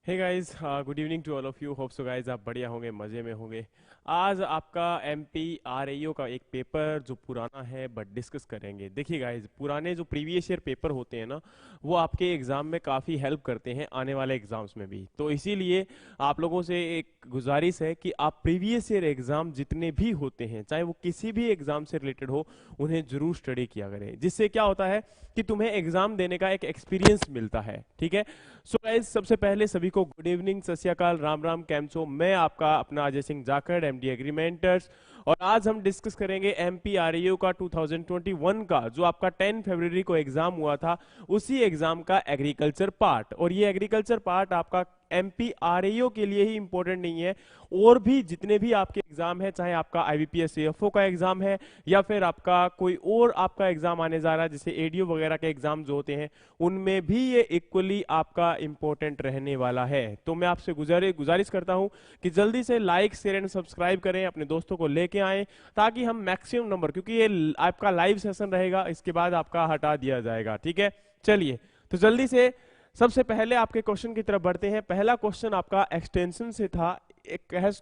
Hey guys, good evening to all of you. Hope so guys आप बढ़िया होंगे, मज़े में होंगे। आज आपका एमपी आरआईओ का एक पेपर जो पुराना है बट डिस्कस करेंगे। देखिए गाइस, पुराने जो प्रीवियस ईयर पेपर होते हैं ना, वो आपके एग्ज़ाम में काफ़ी हेल्प करते हैं, आने वाले एग्ज़ाम्स में भी। तो इसीलिए आप लोगों से एक गुजारिश है कि आप प्रीवियस ईयर एग्ज़ाम जितने भी होते हैं, चाहे वो किसी भी एग्ज़ाम से रिलेटेड हो, उन्हें ज़रूर स्टडी किया करें। जिससे क्या होता है कि तुम्हें एग्ज़ाम देने का एक एक्सपीरियंस मिलता है। ठीक है। सो गाइस, सबसे पहले सभी को गुड इवनिंग, सत श्री अकाल, राम राम, कैमचो। मैं आपका अपना अजय सिंह जाखड़, एमडी एग्रीमेंटर्स। और आज हम डिस्कस करेंगे एमपीआरएयू का 2021 का, जो आपका 10 फरवरी को एग्जाम हुआ था, उसी एग्जाम का एग्रीकल्चर पार्ट। और ये एग्रीकल्चर पार्ट आपका एमपीआरएयू के लिए ही इंपॉर्टेंट नहीं है, और भी जितने भी आपके एग्जाम है, चाहे आपका आईबीपीएस सीएफओ का एग्जाम है या फिर आपका कोई और आपका एग्जाम आने जा रहा है, जैसे एडीओ वगैरह के एग्जाम जो होते हैं, उनमें भी ये इक्वली आपका इंपॉर्टेंट रहने वाला है। तो मैं आपसे गुजारिश करता हूं कि जल्दी से लाइक शेयर एंड सब्सक्राइब करें, अपने दोस्तों को लेके आएं, ताकि हम मैक्सिमम नंबर, क्योंकि ये आपका लाइव सेशन रहेगा, इसके बाद आपका हटा दिया जाएगा। ठीक है, चलिए तो जल्दी से सबसे पहले आपके क्वेश्चन की तरफ बढ़ते हैं। पहला क्वेश्चन आपका एक्सटेंशन से था।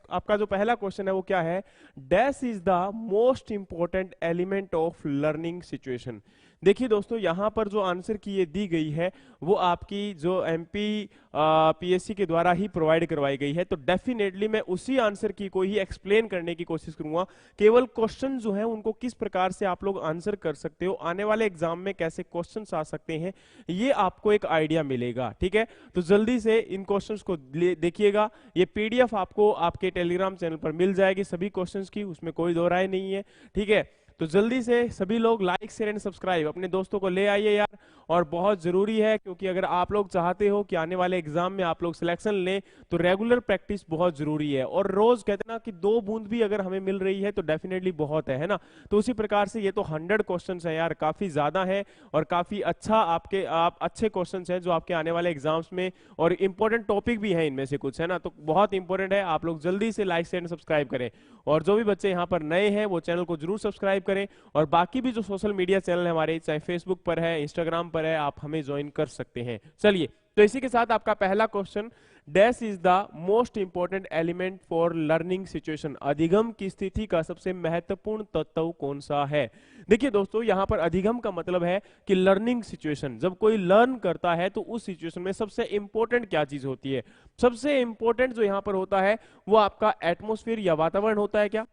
आपका जो पहला क्वेश्चन है वो क्या है? Dash is the most important element of learning situation. देखिए दोस्तों, यहां पर जो आंसर की ये दी गई है वो आपकी जो एमपी पीएससी के द्वारा ही प्रोवाइड करवाई गई है। तो डेफिनेटली मैं उसी आंसर की को ही एक्सप्लेन करने की कोशिश करूंगा। केवल क्वेश्चन जो है उनको किस प्रकार से आप लोग आंसर कर सकते हो, आने वाले एग्जाम में कैसे क्वेश्चंस आ सकते हैं, ये आपको एक आइडिया मिलेगा। ठीक है, तो जल्दी से इन क्वेश्चंस को देखिएगा। ये पीडीएफ आपको आपके टेलीग्राम चैनल पर मिल जाएगी सभी क्वेश्चंस की, उसमें कोई दो राय नहीं है। ठीक है, तो जल्दी से सभी लोग लाइक शेयर एंड सब्सक्राइब अपने दोस्तों को ले आइए यार। और बहुत जरूरी है, क्योंकि अगर आप लोग चाहते हो कि आने वाले एग्जाम में आप लोग सिलेक्शन लें, तो रेगुलर प्रैक्टिस बहुत जरूरी है। और रोज कहते हैं ना कि 2 बूंद भी अगर हमें मिल रही है तो डेफिनेटली बहुत है ना। तो उसी प्रकार से ये तो 100 क्वेश्चन है यार, काफी ज्यादा है और काफी अच्छा आप अच्छे क्वेश्चन हैं जो आपके आने वाले एग्जाम्स में, और इंपॉर्टेंट टॉपिक भी है इनमें से कुछ, है ना। तो बहुत इंपॉर्टेंट है, आप लोग जल्दी से लाइक शेयर एंड सब्सक्राइब करें। और जो भी बच्चे यहाँ पर नए हैं वो चैनल को जरूर सब्सक्राइब करें। और बाकी भी जो सोशल मीडिया चैनल है हमारे, चाहे फेसबुक पर है, इंस्टाग्राम पर है, आप हमें ज्वाइन कर सकते हैं। चलिए, तो इसी के साथ आपका पहला question, dash is the most important element for learning situation. अधिगम की स्थिति का सबसे महत्वपूर्ण तत्व कौन सा है? देखिए दोस्तों, यहां पर अधिगम का मतलब है कि लर्निंग सिचुएशन, जब कोई लर्न करता है तो उस सिचुएशन में सबसे इंपॉर्टेंट क्या चीज होती है? सबसे इंपॉर्टेंट जो यहां पर होता है वो आपका एटमोस्फियर या वातावरण होता है। क्या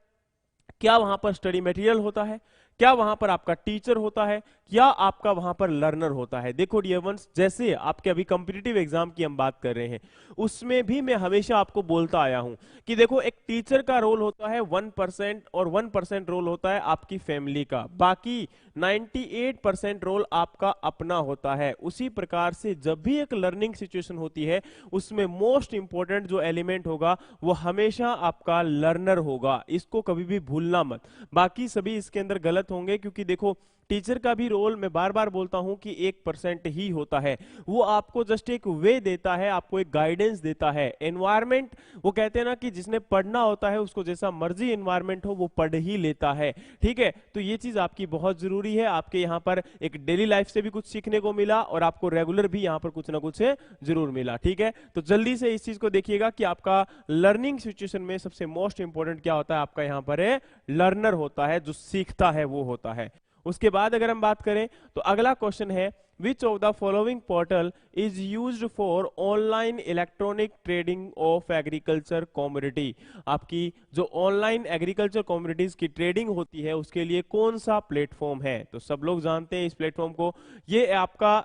क्या वहां पर स्टडी मटेरियल होता है? क्या वहां पर आपका टीचर होता है? या आपका वहां पर लर्नर होता है? देखो डियर वंस, जैसे आपके अभी कॉम्पिटिटिव एग्जाम की हम बात कर रहे हैं, उसमें भी मैं हमेशा आपको बोलता आया हूं कि देखो, एक टीचर का रोल होता है 1%, और 1% रोल होता है आपकी फैमिली का, बाकी 98% रोल आपका अपना होता है। उसी प्रकार से जब भी एक लर्निंग सिचुएशन होती है, उसमें मोस्ट इंपॉर्टेंट जो एलिमेंट होगा वो हमेशा आपका लर्नर होगा। इसको कभी भी भूलना मत। बाकी सभी इसके अंदर गलत होंगे, क्योंकि देखो, टीचर का भी रोल मैं बार बार बोलता हूं कि 1% ही होता है। वो आपको जस्ट एक वे देता है, आपको एक गाइडेंस देता है। एनवायरमेंट, वो कहते हैं ना कि जिसने पढ़ना होता है उसको जैसा मर्जी एनवायरमेंट हो वो पढ़ ही लेता है। ठीक है, तो ये चीज आपकी बहुत जरूरी है। आपके यहाँ पर एक डेली लाइफ से भी कुछ सीखने को मिला, और आपको रेगुलर भी यहाँ पर कुछ ना कुछ जरूर मिला। ठीक है, तो जल्दी से इस चीज को देखिएगा कि आपका लर्निंग सिचुएशन में सबसे मोस्ट इंपॉर्टेंट क्या होता है? आपका यहाँ पर लर्नर होता है, जो सीखता है वो होता है। उसके बाद अगर हम बात करें तो अगला क्वेश्चन है, which of the following portal is used for online electronic trading of agriculture commodity. आपकी जो ऑनलाइन एग्रीकल्चर कमोडिटीज की ट्रेडिंग होती है उसके लिए कौन सा प्लेटफॉर्म है? तो सब लोग जानते हैं इस प्लेटफॉर्म को, ये आपका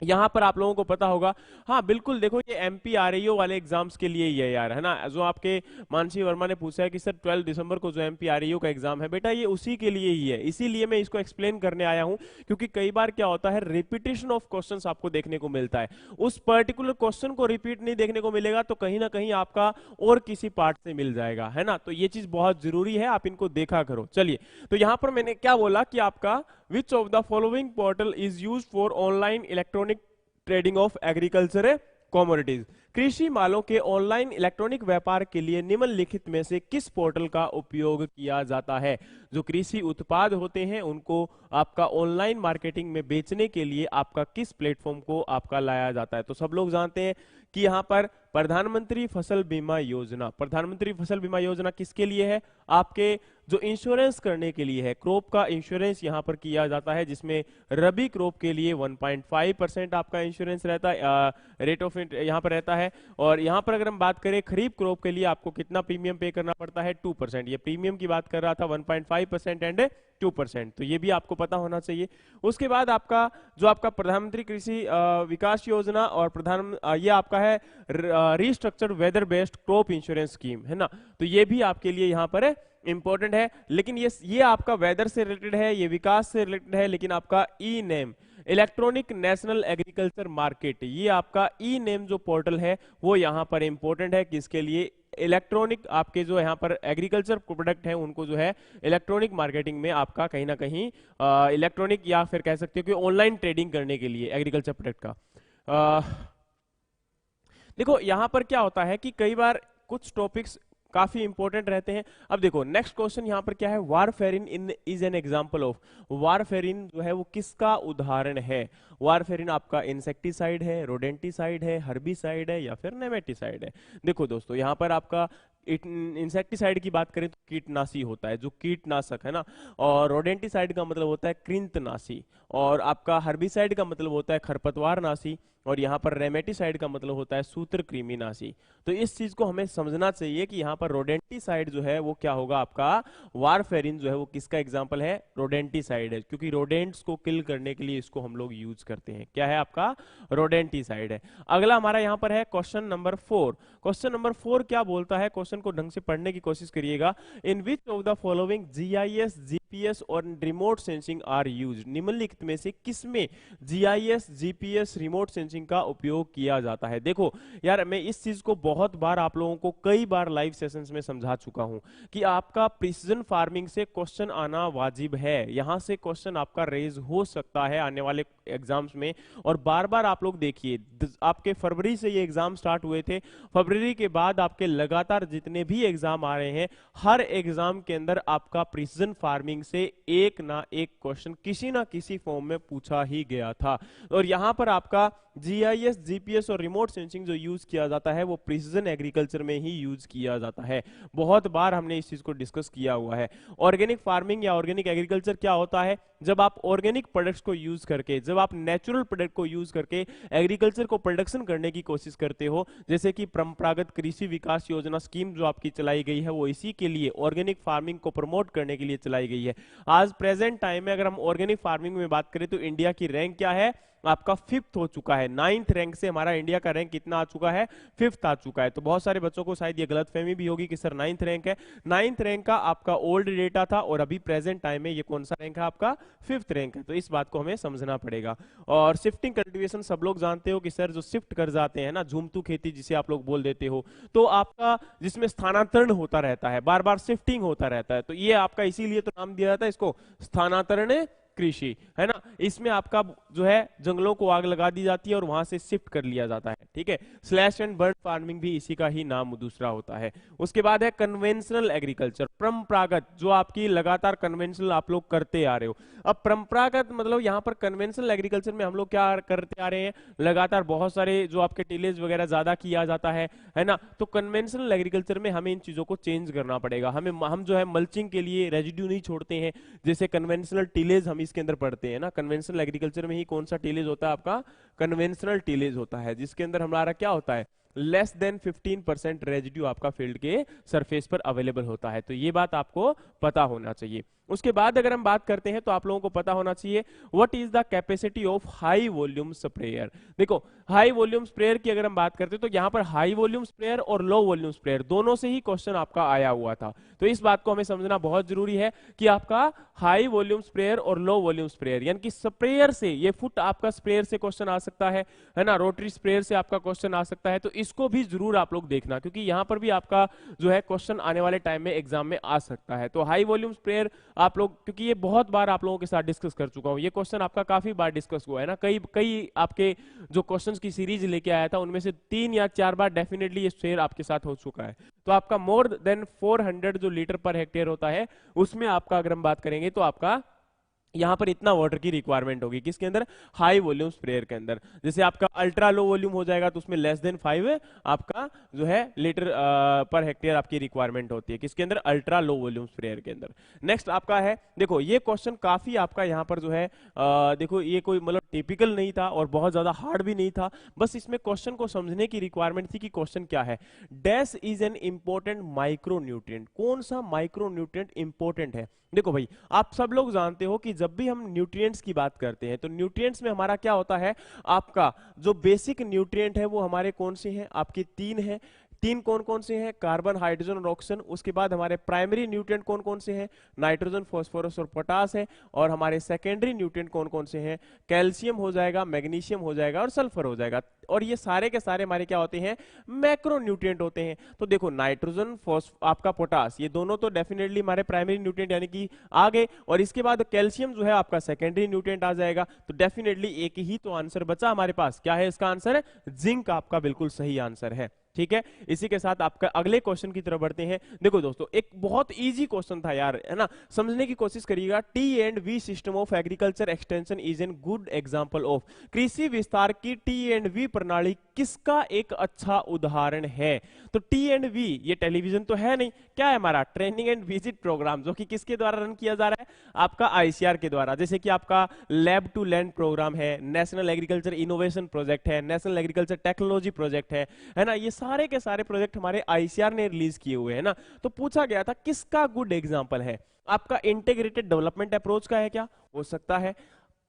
यहां पर आप लोगों को पता होगा। हाँ बिल्कुल, देखो ये एमपीआरएयू वाले एग्जाम्स के लिए ही है यार, है ना। जो आपके मानसी वर्मा ने पूछा है कि सर 12 दिसंबर को जो एमपीआरएयू का एग्जाम है, बेटा ये उसी के लिए ही है। इसीलिए मैं इसको एक्सप्लेन करने आया हूं, क्योंकि कई बार क्या होता है, रिपीटेशन ऑफ क्वेश्चंस आपको देखने को मिलता है। उस पर्टिकुलर क्वेश्चन को रिपीट नहीं देखने को मिलेगा तो कहीं ना कहीं आपका और किसी पार्ट से मिल जाएगा, है ना। तो ये चीज बहुत जरूरी है, आप इनको देखा करो। चलिए, तो यहां पर मैंने क्या बोला कि आपका विच of the following portal is used for online electronic trading of agriculture commodities. कृषि मालों के ऑनलाइन इलेक्ट्रॉनिक व्यापार के लिए निम्नलिखित में से किस पोर्टल का उपयोग किया जाता है? जो कृषि उत्पाद होते हैं उनको आपका ऑनलाइन मार्केटिंग में बेचने के लिए आपका किस प्लेटफॉर्म को आपका लाया जाता है? तो सब लोग जानते हैं कि यहाँ पर प्रधानमंत्री फसल बीमा योजना, प्रधानमंत्री फसल बीमा योजना किसके लिए है? आपके जो इंश्योरेंस करने के लिए है, क्रॉप का इंश्योरेंस यहाँ पर किया जाता है, जिसमें रबी क्रॉप के लिए 1.5% आपका इंश्योरेंस रहता है, रेट ऑफ यहाँ पर रहता है। और यहाँ पर अगर हम बात करें खरीफ क्रॉप के लिए आपको कितना प्रीमियम पे करना पड़ता है? 2%। ये प्रीमियम की बात कर रहा था, 1.5% एंड 2%, तो ये भी आपको पता होना चाहिए। उसके बाद आपका जो आपका प्रधानमंत्री कृषि विकास योजना और ये आपका है restructured weather based crop insurance scheme, है ना, तो ये भी आपके लिए यहाँ पर इंपॉर्टेंट है। लेकिन ये आपका वेदर से रिलेटेड है, ये विकास से रिलेटेड है, लेकिन आपका E NAM electronic national agriculture market, ये आपका ई नेम जो पोर्टल है वो यहाँ पर इंपॉर्टेंट है, किसके लिए? इलेक्ट्रॉनिक आपके जो यहाँ पर एग्रीकल्चर प्रोडक्ट हैं उनको जो है इलेक्ट्रॉनिक मार्केटिंग में आपका कहीं ना कहीं इलेक्ट्रॉनिक या फिर कह सकते हो कि ऑनलाइन ट्रेडिंग करने के लिए एग्रीकल्चर प्रोडक्ट का। देखो यहाँ पर क्या होता है कि कई बार कुछ टॉपिक्स काफी इंपॉर्टेंट रहते हैं। अब देखो नेक्स्ट क्वेश्चन यहाँ पर क्या है? Warfarin in is an example of, warfarin जो है वो किसका उदाहरण है? वारफेरिन आपका इंसेक्टिसाइड है, रोडेंटिसाइड है, हर्बिसाइड है या फिर नेमेटिसाइड है? देखो दोस्तों यहाँ पर आपका इंसेक्टिसाइड की बात करें तो कीटनाशी होता है, जो कीटनाशक है ना, और रोडेंटिसाइड का मतलब होता है कृंतनाशी, और आपका हर्बिसाइड का मतलब होता है खरपतवारनाशी, और यहाँ पर रेमेटिसाइड का मतलब होता है सूत्रकृमिनाशी। तो इस चीज को हमें समझना चाहिए कि यहाँ पर रोडेंटिसाइड जो है वो क्या होगा? आपका वारफेरिन जो है वो किसका एग्जांपल है? रोडेंटिसाइड है, क्योंकि रोडेंट्स को किल करने के लिए इसको हम लोग यूज करते हैं। क्या है आपका? रोडेंटिसाइड है। अगला हमारा यहाँ पर है क्वेश्चन नंबर 4। क्वेश्चन नंबर 4 क्या बोलता है? क्वेश्चन को ढंग से पढ़ने की कोशिश करिएगा। In which of the following GIS, GPS और रिमोट सेंसिंग आर यूज्ड? निम्नलिखित में से किसमें जीआईएस, जीपीएस, रिमोट सेंसिंग का उपयोग किया जाता है? देखो यार, मैं इस चीज को बहुत बार आप लोगों को कई बार लाइव सेशंस में समझा चुका हूं कि आपका प्रिसिजन फार्मिंग से क्वेश्चन आना वाजिब है। यहां से क्वेश्चन आपका रेज हो सकता है आने वाले एग्जाम्स में, और बार बार आप लोग देखिए, आपके फरवरी से ये एग्जाम स्टार्ट हुए थे, फरवरी के बाद आपके लगातार जितने भी एग्जाम आ रहे हैं, हर एग्जाम के अंदर आपका प्रिसिजन फार्मिंग से एक ना एक क्वेश्चन किसी ना किसी फॉर्म में पूछा ही गया था। और यहां पर आपका जीआईएस, जीपीएस और रिमोट सेंसिंग जो यूज किया जाता है वो प्रिसिजन एग्रीकल्चर में ही यूज किया जाता है। बहुत बार हमने इस चीज को डिस्कस किया हुआ है। ऑर्गेनिक फार्मिंग या ऑर्गेनिक एग्रीकल्चर क्या होता है? जब आप ऑर्गेनिक प्रोडक्ट्स को यूज करके, जब आप नेचुरल प्रोडक्ट को यूज करके एग्रीकल्चर को प्रोडक्शन करने की कोशिश करते हो, जैसे कि परंपरागत कृषि विकास योजना स्कीम जो आपकी चलाई गई है वो इसी के लिए, ऑर्गेनिक फार्मिंग को प्रमोट करने के लिए चलाई गई है। आज प्रेजेंट टाइम में अगर हम ऑर्गेनिक फार्मिंग में बात करें तो इंडिया की रैंक क्या है? आपका 5th हो चुका है। 9th रैंक से हमारा इंडिया का रैंक कितना आ चुका है? 5th आ चुका है। तो बहुत सारे बच्चों को शायद ये गलतफहमी भी होगी कि सर 9th रैंक है। 9th रैंक का आपका ओल्ड डेटा था, और अभी प्रेजेंट टाइम में ये कौन सा रैंक है? आपका 5th रैंक है। तो इस बात को हमें समझना पड़ेगा। और शिफ्टिंग कल्टीवेशन सब लोग जानते हो कि सर जो शिफ्ट कर जाते हैं ना, झूमतू खेती जिसे आप लोग बोल देते हो, तो आपका जिसमें स्थानांतरण होता रहता है, बार बार शिफ्टिंग होता रहता है, तो ये आपका इसीलिए तो नाम दिया जाता है इसको स्थानांतरण कृषि, है ना। इसमें आपका जो है जंगलों को आग लगा दी जाती है और वहां से शिफ्ट कर लिया जाता है, ठीक है। स्लैश एंड बर्न फार्मिंग भी इसी का ही नाम दूसरा होता है। उसके बाद है कन्वेंशनल एग्रीकल्चर, परंपरागत, जो आपकी लगातार कन्वेंशनल आप लोग करते आ रहे हो। अब परंपरागत मतलब यहाँ पर कन्वेंशनल एग्रीकल्चर में हम लोग क्या करते आ रहे हैं, लगातार बहुत सारे जो आपके टिलेज वगैरह ज्यादा किया जाता है ना। तो कन्वेंशनल एग्रीकल्चर में हमें इन चीजों को चेंज करना पड़ेगा। हम जो है मल्चिंग के लिए रेजिड्यू नहीं छोड़ते हैं, जैसे कन्वेंशनल टिलेज हम इसके अंदर पढ़ते हैं ना। कन्वेंशनल एग्रीकल्चर में ही कौन सा टिलेज होता है? आपका कन्वेंशनल टिलेज होता है, जिसके अंदर हमारा क्या होता है, लेस देन 15% रेजिड्यू आपका फील्ड के सरफेस पर अवेलेबल होता है। तो ये बात आपको पता होना चाहिए। उसके बाद अगर हम बात करते हैं तो आप लोगों को पता होना चाहिए what is the capacity of high volume sprayer. देखो हाई वॉल्यूम स्प्रेयर की अगर हम बात करते हैं तो यहाँ पर हाई वॉल्यूम स्प्रेयर और लो वॉल्यूम स्प्रेयर दोनों से ही क्वेश्चन आपका आया हुआ था। तो इस बात को हमें समझना बहुत जरूरी है कि आपका हाई वॉल्यूम स्प्रेयर और लो वॉल्यूम स्प्रेयर, यानी कि स्प्रेयर से, ये फुट आपका स्प्रेयर से क्वेश्चन आ सकता है ना, रोटरी स्प्रेयर से आपका क्वेश्चन आ सकता है। तो इसको भी जरूर आप लोग देखना, क्योंकि यहाँ पर भी आपका जो है क्वेश्चन आने वाले टाइम में एग्जाम में आ सकता है। तो हाई वॉल्यूम स्प्रेयर आप लोग, क्योंकि ये बहुत बार आप लोगों के साथ डिस्कस कर चुका हूँ, ये क्वेश्चन आपका काफी बार डिस्कस हुआ है ना, कई कई आपके जो क्वेश्चंस की सीरीज लेके आया था उनमें से 3 या 4 बार डेफिनेटली ये स्प्रेयर आपके साथ हो चुका है। तो आपका मोर देन 400 जो लीटर पर हेक्टेयर होता है उसमें आपका अगर हम बात करेंगे तो आपका यहां पर इतना वाटर की रिक्वायरमेंट होगी, किसके अंदर, हाई वॉल्यूम स्प्रेयर के अंदर। जैसे आपका अल्ट्रा लो वॉल्यूम हो जाएगा तो उसमें लेस देन 5 आपका जो है लीटर पर हेक्टेयर आपकी रिक्वायरमेंट होती है, किसके अंदर, अल्ट्रा लो वॉल्यूम स्प्रेयर के अंदर। नेक्स्ट आपका है, देखो ये क्वेश्चन काफी आपका यहां पर जो है देखो ये कोई मतलब टिपिकल नहीं था और बहुत ज्यादा हार्ड भी नहीं था, बस इसमें क्वेश्चन को समझने की रिक्वायरमेंट थी कि क्वेश्चन क्या है। Dash is an important micro nutrient, कौन सा माइक्रो न्यूट्रिएंट इंपॉर्टेंट है। देखो भाई आप सब लोग जानते हो कि जब भी हम न्यूट्रिएंट्स की बात करते हैं तो न्यूट्रिएंट्स में हमारा क्या होता है, आपका जो बेसिक न्यूट्रिएंट है वो हमारे कौन से हैं, आपके 3 हैं। 3 कौन कौन से हैं, कार्बन, हाइड्रोजन और ऑक्सीजन। उसके बाद हमारे प्राइमरी न्यूट्रिएंट कौन कौन से हैं, नाइट्रोजन, फास्फोरस और पोटास है। और हमारे सेकेंडरी न्यूट्रिएंट कौन कौन से हैं, कैल्शियम हो जाएगा, मैग्नीशियम हो जाएगा और सल्फर हो जाएगा। और ये सारे के सारे हमारे क्या होते हैं, मैक्रो न्यूट्रिएंट होते हैं। तो देखो नाइट्रोजन, आपका पोटास, ये दोनों तो डेफिनेटली हमारे प्राइमरी न्यूट्रिएंट यानी कि आ गए। और इसके बाद कैल्शियम जो है आपका सेकेंडरी न्यूट्रिएंट आ जाएगा। तो डेफिनेटली एक ही तो आंसर बचा हमारे पास, क्या है इसका आंसर, जिंक आपका बिल्कुल सही आंसर है। ठीक है, इसी के साथ आपका अगले क्वेश्चन की तरफ बढ़ते हैं। देखो दोस्तों एक बहुत इजी क्वेश्चन था यार, है ना, समझने की कोशिश करिएगा। T and V system of agriculture extension is an good example of, कृषि विस्तार की टी एंड वी प्रणाली किसका एक अच्छा उदाहरण है। तो टी एंड वी ये टेलीविजन तो है नहीं, क्या है हमारा, ट्रेनिंग एंड विजिट प्रोग्राम, जो कि किसके द्वारा रन किया जा रहा है, आपका आईसीआर के द्वारा। जैसे कि आपका लैब टू लैंड प्रोग्राम है, नेशनल एग्रीकल्चर इनोवेशन प्रोजेक्ट है, नेशनल एग्रीकल्चर टेक्नोलॉजी प्रोजेक्ट है ना, ये सारे के सारे प्रोजेक्ट हमारे आईसीआर ने रिलीज किए हुए हैं ना। तो पूछा गया था किसका गुड एग्जांपल है, आपका इंटीग्रेटेड डेवलपमेंट अप्रोच का है, क्या हो सकता है,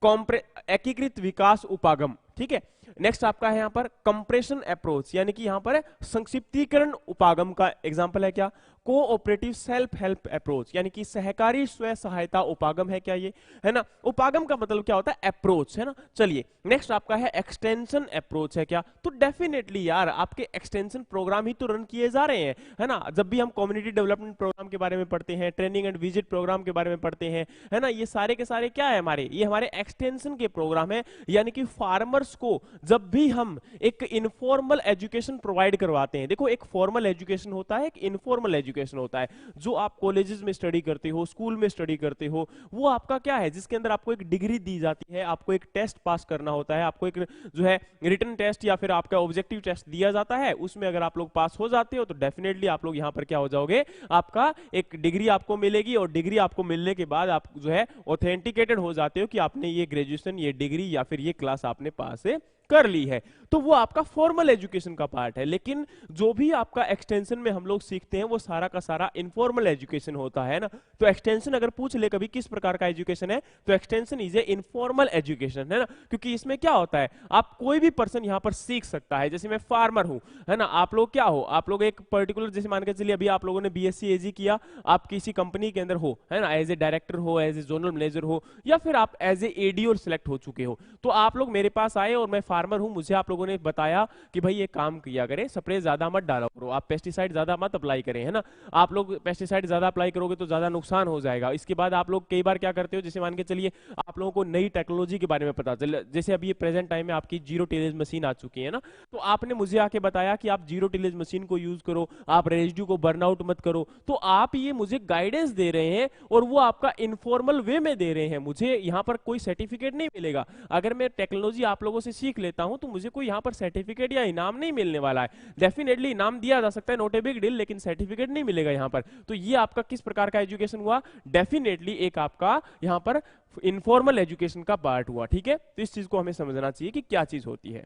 एकीकृत विकास उपागम, ठीक है। नेक्स्ट आपका है यहाँ पर कंप्रेशन अप्रोच, यानी कि यहाँ पर संक्षिप्तीकरण उपागम का एग्जांपल है क्या, कोऑपरेटिव सेल्फ हेल्प अप्रोच, यानी कि सहकारी स्व सहायता उपागम है क्या ये, है ना। उपागम का मतलब क्या होता है, अप्रोच, है ना। चलिए नेक्स्ट आपका है एक्सटेंशन अप्रोच है क्या, तो डेफिनेटली यार आपके एक्सटेंशन प्रोग्राम ही तो रन किए जा रहे हैं, है ना। जब भी हम कम्युनिटी डेवलपमेंट प्रोग्राम के बारे में पढ़ते हैं, ट्रेनिंग एंड विजिट प्रोग्राम के बारे में पढ़ते हैं, है ना, ये सारे के सारे क्या है हमारे, ये हमारे एक्सटेंशन के प्रोग्राम है। यानी कि फार्मर्स को जब भी हम एक इनफॉर्मल एजुकेशन प्रोवाइड करवाते हैं, देखो एक फॉर्मल एजुकेशन होता है, एक इनफॉर्मल एजुकेशन होता है, जो आप कॉलेजेस में स्टडी करते हो, स्कूल में स्टडी करते हो, वो आपका क्या है, जिसके अंदर आपको एक डिग्री दी जाती है, आपको एक टेस्ट पास करना होता है, आपको एक जो है रिटन टेस्ट या फिर आपका ऑब्जेक्टिव टेस्ट दिया जाता है, उसमें अगर आप लोग पास हो जाते हो तो डेफिनेटली आप लोग यहां पर क्या हो जाओगे, आपका एक डिग्री आपको मिलेगी। और डिग्री आपको मिलने के बाद आप जो है ऑथेंटिकेटेड हो जाते हो कि आपने ये ग्रेजुएशन, ये डिग्री या फिर ये क्लास आपने पास कर ली है। तो वो आपका फॉर्मल एजुकेशन का पार्ट है। लेकिन जो भी आपका एक्सटेंशन में हम लोग सीखते हैं वो सारा का सारा इनफॉर्मल एजुकेशन होता है ना। तो एक्सटेंशन अगर पूछ ले कभी किस प्रकार का एजुकेशन है, तो extension is a informal education, है ना। क्योंकि इसमें क्या होता है, आप कोई भी पर्सन यहां पर सीख सकता है। जैसे मैं फार्मर हूं, है ना, आप लोग क्या हो, आप लोग एक पर्टिकुलर, जैसे मान के चलिए अभी आप लोगों ने बीएससी एजी किया, आप किसी कंपनी के अंदर हो, है ना, एज ए डायरेक्टर हो, एज ए जोनल मैनेजर हो, या फिर आप एज ए एडीओ सिलेक्ट हो चुके हो। तो आप लोग मेरे पास आए और मैं फार्मर हूं, मुझे आप लोगों ने बताया कि भाई ये काम किया करें, स्प्रे ज्यादा मत डाला करो, आप पेस्टिसाइड ज्यादा मत अप्लाई करें, है ना। आप लोग पेस्टिसाइड ज्यादा अप्लाई करोगे तो ज्यादा नुकसान हो जाएगा। इसके बाद आप लोग कई बार क्या करते हो, जैसे मान के चलिए आप लोगों को नई टेक्नोलॉजी के बारे में पता चल, जैसे अभी ये प्रेजेंट टाइम में आपकी जीरो टिलेज मशीन आ चुकी है ना, तो आपने मुझे आके बताया कि आप जीरो टिलेज मशीन को यूज करो, आप रेजिड्यू को बर्नआउट मत करो। तो आप ये मुझे गाइडेंस दे रहे हैं और वो आपका इनफॉर्मल वे में दे रहे हैं, मुझे यहाँ पर कोई सर्टिफिकेट नहीं मिलेगा। अगर मैं टेक्नोलॉजी आप लोगों से सीख लेता हूं तो मुझे कोई यहाँ पर सर्टिफिकेट या इनाम नहीं मिलने वाला है। डेफिनेटली इनाम दिया जा सकता है, नॉट ए बिग डील, लेकिन सर्टिफिकेट नहीं मिलेगा यहाँ पर। तो ये आपका किस प्रकार का एजुकेशन हुआ, डेफिनेटली एक आपका यहाँ पर इनफॉर्मल एजुकेशन का पार्ट हुआ। ठीक है, तो इस चीज को हमें समझना चाहिए कि क्या चीज होती है।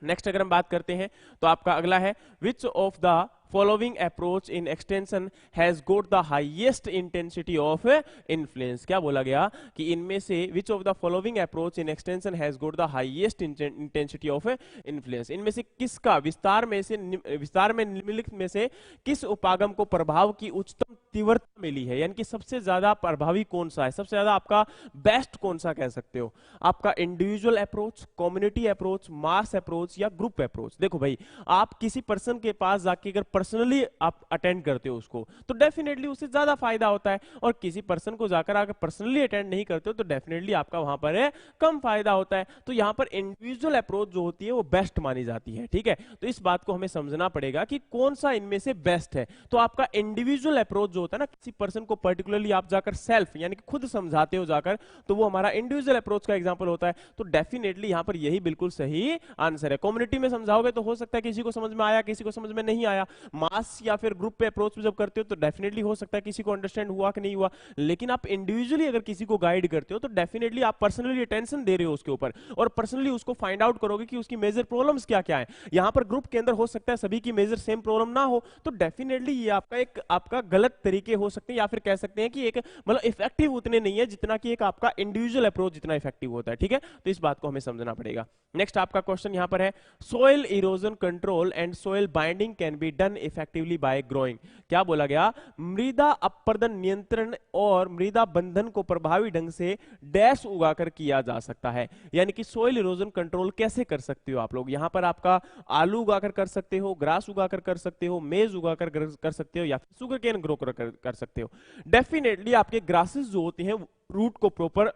नेक्स्ट अगर हम बात करते हैं तो आपका अगला है, which of the following approach in extension has goat the highest intensity of influence? क्या बोला गया कि इनमें से विच of the following approach in extension has goat the highest intensity of influence? इनमें से किसका विस्तार में निम्नलिखित में से किस उपागम को प्रभाव की उच्चतम तीव्रता मिली है? यानी कि सबसे ज्यादा प्रभावी कौन सा है, सबसे ज्यादा आपका बेस्ट कौन सा कह सकते हो? आपका इंडिविजुअल अप्रोच, कम्युनिटी अप्रोच, मास अप्रोच या ग्रुप अप्रोच? देखो भाई, आप किसी पर्सन के पास जाके अगर पर्सनली आप अटेंड करते हो उसको, तो डेफिनेटली उससे ज्यादा फायदा होता है, और किसी पर्सन को जाकर अगर पर्सनली अटेंड नहीं करते हो तो डेफिनेटली आपका वहां पर है कम फायदा होता है। तो यहां पर इंडिविजुअल अप्रोच जो होती है वो बेस्ट मानी जाती है, ठीक है? तो इस बात को हमें समझना पड़ेगा कि कौन सा इनमें से बेस्ट है। तो आपका इंडिविजुअल अप्रोच जो होता है ना, किसी पर्सन को पर्टिकुलरली आप जाकर सेल्फ यानी कि खुद समझाते हो जाकर, तो वो हमारा इंडिविजुअल अप्रोच का एग्जांपल होता है। तो डेफिनेटली यहां पर यही बिल्कुल सही आंसर है। कम्युनिटी में समझाओगे तो हो सकता है किसी को समझ में आया, किसी को समझ में नहीं आया। मास या फिर ग्रुप पे अप्रोच जब करते हो तो डेफिनेटली हो सकता है किसी को अंडरस्टैंड हुआ कि नहीं हुआ। लेकिन आप इंडिविजुअली अगर किसी को गाइड करते हो तो डेफिनेटली आप पर्सनली अटेंशन दे रहे हो उसके ऊपर, और पर्सनली उसको फाइंड आउट करोगे कि उसकी मेजर प्रॉब्लम्स क्या क्या है। यहां पर ग्रुप के अंदर हो सकता है सभी की मेजर सेम प्रॉब्लम ना हो, तो डेफिनेटली ये आपका गलत तरीके हो सकते हैं, या फिर कह सकते हैं कि एक मतलब इफेक्टिव उतने नहीं है जितना कि एक आपका इंडिविजुअल अप्रोच जितना इफेक्टिव होता है, ठीक है? तो इस बात को हमें समझना पड़ेगा। नेक्स्ट आपका क्वेश्चन यहां पर है, soil erosion control and soil binding can be done effectively bye growing? क्या बोला गया? मृदा अपरदन नियंत्रण और मृदा बंधन को प्रभावी ढंग से डैश उगाकर किया जा सकता है। यानी कि सोइल इरोजन कंट्रोल कैसे कर सकते हो आप लोग? यहां पर आपका आलू उगाकर कर सकते हो, ग्रास उगाकर कर सकते हो, मेज उगाकर कर सकते हो, या फिर शुगर केन ग्रो कर सकते हो। डेफिनेटली आपके ग्रासेस जो होते हैं रूट को प्रॉपर,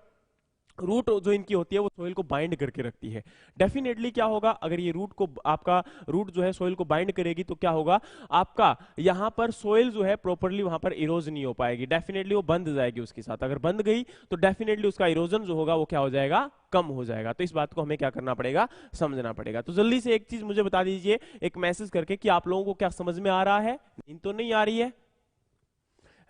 रूट जो इनकी होती है वो सोइल को बाइंड करके रखती है। डेफिनेटली क्या होगा, अगर ये रूट को आपका रूट जो है सोइल को बाइंड करेगी तो क्या होगा, आपका यहां पर सोइल जो है प्रॉपर्ली वहां पर इरोज नहीं हो पाएगी, डेफिनेटली वो बंध जाएगी उसके साथ। अगर बंध गई तो डेफिनेटली उसका इरोजन जो होगा वो क्या हो जाएगा, कम हो जाएगा। तो इस बात को हमें क्या करना पड़ेगा, समझना पड़ेगा। तो जल्दी से एक चीज मुझे बता दीजिए एक मैसेज करके कि आप लोगों को क्या समझ में आ रहा है, नींद तो नहीं आ रही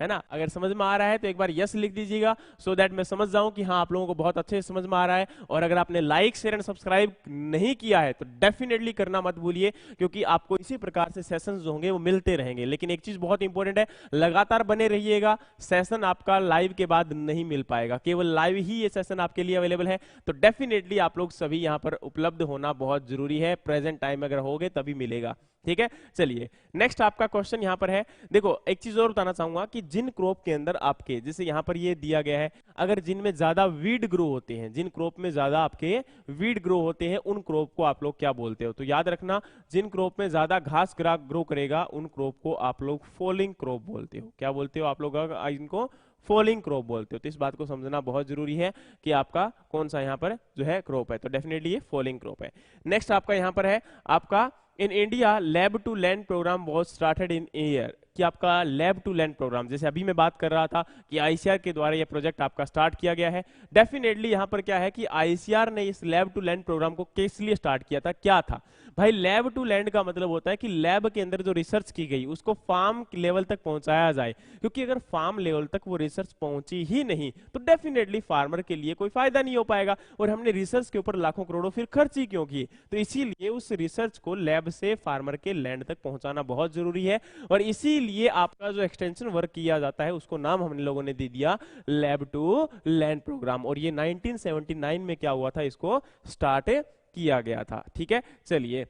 है ना? अगर समझ में आ रहा है तो एक बार यस लिख दीजिएगा, सो दैट मैं समझ जाऊं कि हाँ आप लोगों को बहुत अच्छे से समझ में आ रहा है। और अगर आपने लाइक शेयर एंड सब्सक्राइब नहीं किया है तो डेफिनेटली करना मत भूलिए, क्योंकि आपको इसी प्रकार से सेशंस जो होंगे वो मिलते रहेंगे। लेकिन एक चीज बहुत इंपॉर्टेंट है, लगातार बने रहिएगा, सेशन आपका लाइव के बाद नहीं मिल पाएगा, केवल लाइव ही ये सेशन आपके लिए अवेलेबल है। तो डेफिनेटली आप लोग सभी यहाँ पर उपलब्ध होना बहुत जरूरी है, प्रेजेंट टाइम अगर होगे तभी मिलेगा, ठीक है? चलिए नेक्स्ट आपका क्वेश्चन यहां पर है, देखो एक चीज और बताना चाहूंगा कि जिन क्रॉप के अंदर आपके, जैसे यहां पर ये दिया गया है, अगर जिनमें ज्यादा वीड ग्रो होते हैं, जिन क्रॉप में ज्यादा आपके वीड ग्रो होते हैं उन क्रॉप को आप लोग क्या बोलते हो? तो याद रखना, जिन क्रॉप में ज्यादा घास ग्रो करेगा उन क्रॉप को आप लोग फॉलिंग क्रॉप बोलते हो। क्या बोलते हो आप लोग? इनको फॉलिंग क्रॉप बोलते हो। तो इस बात को समझना बहुत जरूरी है कि आपका कौन सा यहाँ पर जो है क्रॉप है। तो डेफिनेटली ये फॉलिंग क्रॉप है। नेक्स्ट आपका यहाँ पर है आपका, in India lab to land programme was started in year? कि आपका लैब टू लैंड प्रोग्राम, जैसे अभी मैं बात कर रहा था कि आईसीआर के द्वारा ये प्रोजेक्ट आपका स्टार्ट किया गया है। डेफिनेटली यहाँ पर क्या है कि आईसीआर ने इस लैब टू लैंड प्रोग्राम को किस लिए स्टार्ट किया था, क्या था भाई? लैब टू लैंड का मतलब होता है कि लैब के अंदर जो रिसर्च की गई उसको फार्म लेवल तक पहुंचाया जाए, क्योंकि अगर फार्म लेवल तक वो रिसर्च पहुंची ही नहीं तो डेफिनेटली फार्मर के लिए कोई फायदा नहीं हो पाएगा। और हमने रिसर्च के ऊपर लाखों करोड़ों फिर खर्च ही क्यों किए? तो इसीलिए उस रिसर्च को लैब से फार्मर के लैंड तक पहुंचाना बहुत जरूरी है, और इसीलिए आपका जो एक्सटेंशन वर्क किया जाता है उसको नाम हम लोगों ने दे दिया लैब टू लैंड प्रोग्राम। और ये 1979 में क्या हुआ था, इसको स्टार्ट किया गया था, ठीक है? चलिए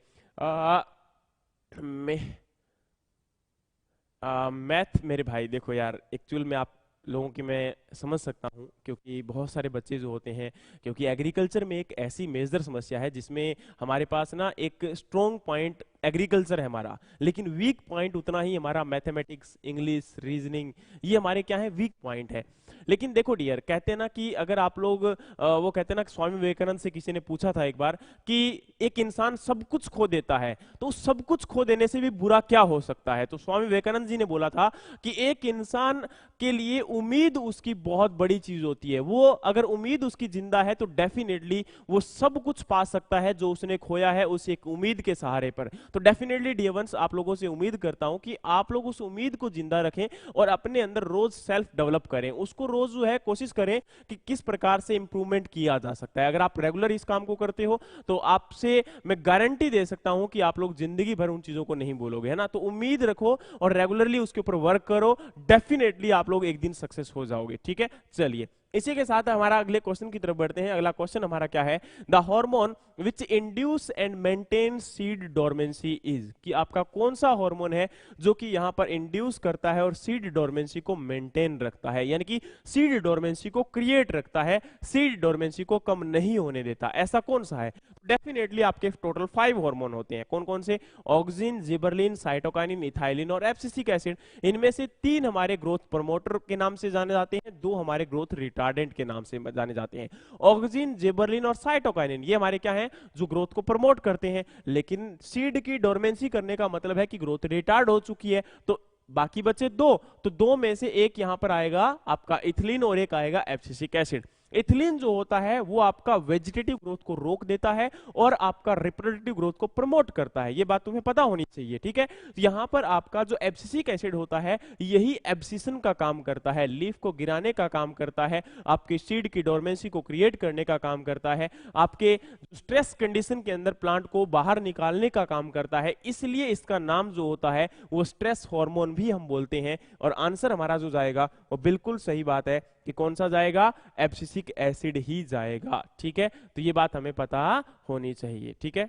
मैथ मेरे भाई, देखो यार एक्चुअल में आप लोगों की मैं समझ सकता हूं, क्योंकि बहुत सारे बच्चे जो होते हैं, क्योंकि एग्रीकल्चर में एक ऐसी मेजर समस्या है जिसमें हमारे पास ना एक स्ट्रॉन्ग पॉइंट एग्रीकल्चर है हमारा, लेकिन वीक पॉइंट उतना ही हमारा मैथमेटिक्स, इंग्लिश, रीजनिंग, ये हमारे क्या है, वीक पॉइंट है। लेकिन देखो डियर, कहते हैं ना कि अगर आप लोग वो कहते हैं ना, स्वामी विवेकानंद से किसी ने पूछा था एक बार कि एक इंसान सब कुछ खो देता है तो सब कुछ खो देने से भी बुरा क्या हो सकता है? तो स्वामी विवेकानंद जी ने बोला था कि एक इंसान के लिए उम्मीद उसकी बहुत बड़ी चीज होती है। वो अगर उम्मीद उसकी जिंदा है तो डेफिनेटली वो सब कुछ पा सकता है जो उसने खोया है उस एक उम्मीद के सहारे पर। तो डेफिनेटली डियर वंस आप लोगों से उम्मीद करता हूं कि आप लोग उस उम्मीद को जिंदा रखें और अपने अंदर रोज सेल्फ डेवलप करें, उसको रोज जो है कोशिश करें कि किस प्रकार से इंप्रूवमेंट किया जा सकता है। अगर आप रेगुलर इस काम को करते हो तो आपसे मैं गारंटी दे सकता हूं कि आप लोग जिंदगी भर उन चीजों को नहीं भूलोगे, है ना। तो उम्मीद रखो और रेगुलरली उसके ऊपर वर्क करो, डेफिनेटली आप लोग एक दिन सक्सेस हो जाओगे, ठीक है। चलिए इसी के साथ हमारा अगले क्वेश्चन की तरफ बढ़ते हैं। अगला क्वेश्चन हमारा क्या है, the hormone which induce and maintain seed dormancy is, कि आपका कौन सा हार्मोन है जो कि यहां पर इंड्यूस करता है और सीड डोरमेंसी को मेंटेन रखता है, यानी कि सीड डोरमेंसी को क्रिएट रखता है, सीड डोरमेंसी को कम नहीं होने देता, ऐसा कौन सा है। डेफिनेटली आपके टोटल 5 हार्मोन होते हैं, कौन कौन से, ऑक्सिन, जिबरलिन, साइटोकाइनिन, इथाइलिन और एब्सिसिक एसिड। इनमें से 3 हमारे ग्रोथ प्रमोटर के नाम से जाने जाते हैं, 2 हमारे ग्रोथ रिटार्डेंट के नाम से जाने जाते हैं। ऑक्सिन, जिबरलिन और साइटोकाइनिन ये हमारे क्या हैं, जो ग्रोथ को प्रमोट करते हैं, लेकिन सीड की डोरमेंसी करने का मतलब है कि ग्रोथ रिटार्ड हो चुकी है, तो बाकी बचे 2, तो 2 में से एक यहां पर आएगा आपका इथिलीन और एक आएगा एब्सिसिक एसिड। इथिलीन जो होता है वो आपका वेजिटेटिव ग्रोथ को रोक देता है और आपका रिप्रोडक्टिव ग्रोथ को प्रमोट करता है, ये बात तुम्हें पता होनी चाहिए, ठीक है। तो यहां पर आपका जो एब्सिसिक एसिड होता है यही एब्सिशन का काम करता है, लीफ को गिराने का काम करता है, आपकी सीड की डोरमेंसी को क्रिएट करने का काम करता है, आपके स्ट्रेस कंडीशन के अंदर प्लांट को बाहर निकालने का काम करता है, इसलिए इसका नाम जो होता है वो स्ट्रेस हार्मोन भी हम बोलते हैं। और आंसर हमारा जो जाएगा वो बिल्कुल सही बात है कि कौन सा जाएगा, एब्सिसिक एसिड ही जाएगा, ठीक है। तो ये बात हमें पता होनी चाहिए, ठीक है।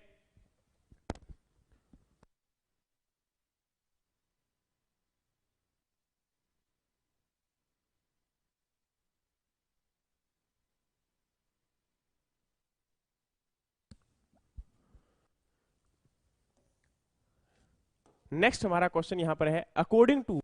नेक्स्ट हमारा क्वेश्चन यहां पर है, according to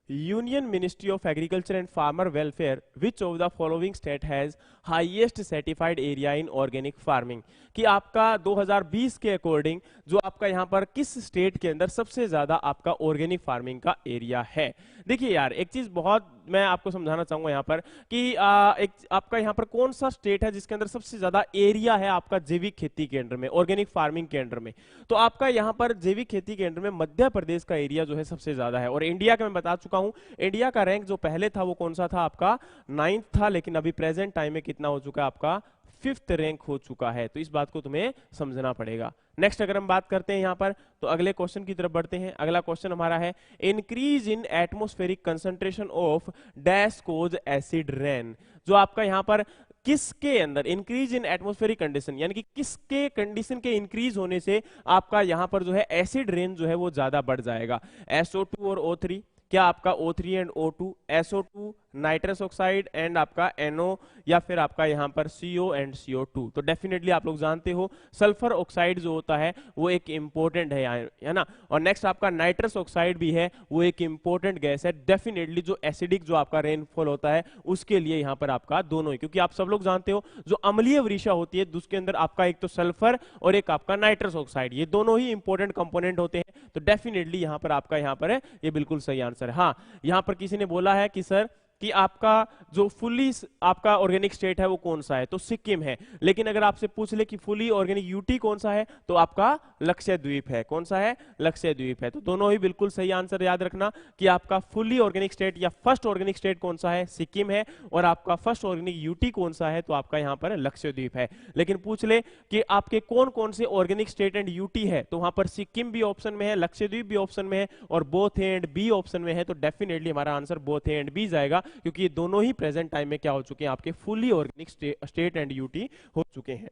union ministry of agriculture and farmer welfare which of the following state has highest certified area in organic farming, कि आपका 2020 के अकॉर्डिंग जो आपका यहां पर किस स्टेट के अंदर सबसे ज्यादा आपका ऑर्गेनिक फार्मिंग का एरिया है। देखिए यार एक चीज बहुत मैं आपको समझाना चाहूंगा यहां पर कि एक आपका यहां पर कौन सा स्टेट है जिसके अंदर सबसे ज्यादा एरिया है आपका जैविक खेती के अंडर में, ऑर्गेनिक फार्मिंग के अंडर में। तो आपका यहां पर जैविक खेती के अंडर में मध्य प्रदेश का एरिया जो है सबसे ज्यादा है। और इंडिया का मैं बता चुका हूं, इंडिया का रैंक जो पहले था वो कौन सा था, आपका 9th था, लेकिन अभी प्रेजेंट टाइम में कितना हो चुका है, आपका 5th रैंक हो चुका है। तो इस बात को तुम्हें समझना पड़ेगा। नेक्स्ट अगर हम बात करते हैं यहां पर, तो अगले क्वेश्चन की तरफ बढ़ते हैं। अगला क्वेश्चन हमारा है, increase in atmospheric concentration of dash cause acid rain, जो आपका यहां पर किसके अंदर इंक्रीज इन एटमॉस्फेरिक कंडीशन, यानी कि किसके कंडीशन के इंक्रीज होने से आपका यहां पर जो है एसिड रेन जो है वो ज्यादा बढ़ जाएगा, SO2 और O3, क्या आपका O3 and O2, SO2 nitrous oxide and आपका NO, या फिर आपका यहां पर CO एंड CO2। तो डेफिनेटली आप लोग जानते हो सल्फर ऑक्साइड जो होता है वो एक इंपॉर्टेंट है ना। और नेक्स्ट आपका नाइट्रस ऑक्साइड भी है, वो एक इंपॉर्टेंट गैस है। डेफिनेटली जो एसिडिक जो आपका रेनफॉल होता है उसके लिए यहां पर आपका दोनों ही, क्योंकि आप सब लोग जानते हो जो अम्लीय वर्षा होती है उसके अंदर आपका एक तो सल्फर और एक आपका नाइट्रस ऑक्साइड, ये दोनों ही इंपॉर्टेंट कंपोनेंट होते हैं। तो डेफिनेटली यहां पर आपका यहां पर है, ये बिल्कुल सही आंसर है। हाँ यहां पर किसी ने बोला है कि सर कि आपका जो फुली आपका ऑर्गेनिक स्टेट है वो कौन सा है, तो सिक्किम है। लेकिन अगर आपसे पूछ ले कि फुली ऑर्गेनिक यूटी कौन सा है, तो आपका लक्षद्वीप है। कौन सा है, लक्षद्वीप है। तो दोनों ही बिल्कुल सही आंसर, याद रखना कि आपका फुली ऑर्गेनिक स्टेट या फर्स्ट ऑर्गेनिक स्टेट कौन सा है, सिक्किम है। और आपका फर्स्ट ऑर्गेनिक यूटी कौन सा है, तो आपका यहां पर लक्षद्वीप है। लेकिन पूछ ले कि आपके कौन कौन से ऑर्गेनिक स्टेट एंड यूटी है, तो वहां पर सिक्किम भी ऑप्शन में है, लक्षद्वीप भी ऑप्शन में है और both A and B option में है। तो डेफिनेटली हमारा answer both A and B जाएगा, क्योंकि ये दोनों ही प्रेजेंट टाइम में क्या हो चुके हैं, आपके fully organic state and UT हो चुके हैं,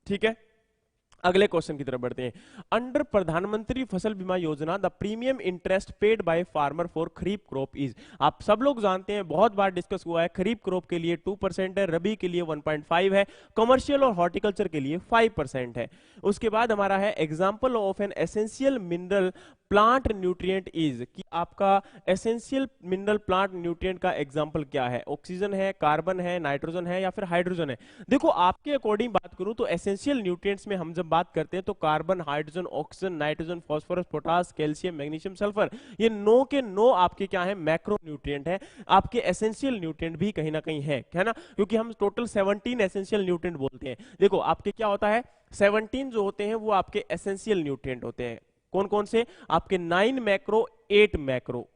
ठीक है। अगले क्वेश्चन की तरफ बढ़ते हैं। अंडर प्रधानमंत्री फसल बीमा योजना the premium interest paid by farmer for kharif crop is, आप सब लोग जानते हैं बहुत बार डिस्कस हुआ है, खरीफ क्रॉप के लिए 2% है, रबी के लिए 1.5 है, कमर्शियल और हॉर्टिकल्चर के लिए 5% है। उसके बाद हमारा है example of an essential mineral plant nutrient is, कि आपका एसेंशियल मिनरल प्लांट न्यूट्रिएंट का एग्जांपल क्या है, ऑक्सीजन है, कार्बन है, नाइट्रोजन है या फिर हाइड्रोजन है। देखो आपके अकॉर्डिंग बात करूं तो एसेंशियल न्यूट्रिएंट्स में हम जब बात करते हैं तो carbon, hydrogen, oxygen, nitrogen, phosphorus, potash, calcium, magnesium, sulphur, ये 9 के 9 आपके क्या है, मैक्रो न्यूट्रिएंट है। आपके एसेंशियल न्यूट्रिएंट भी कहीं ना कहीं है ना, क्योंकि हम टोटल 17 एसेंशियल न्यूट्रिएंट बोलते हैं। देखो आपके क्या होता है, 17 जो होते हैं वो आपके एसेंशियल न्यूट्रिएंट होते हैं, कौन कौन से? आपके 9 मैक्रो 8 मैक्रो,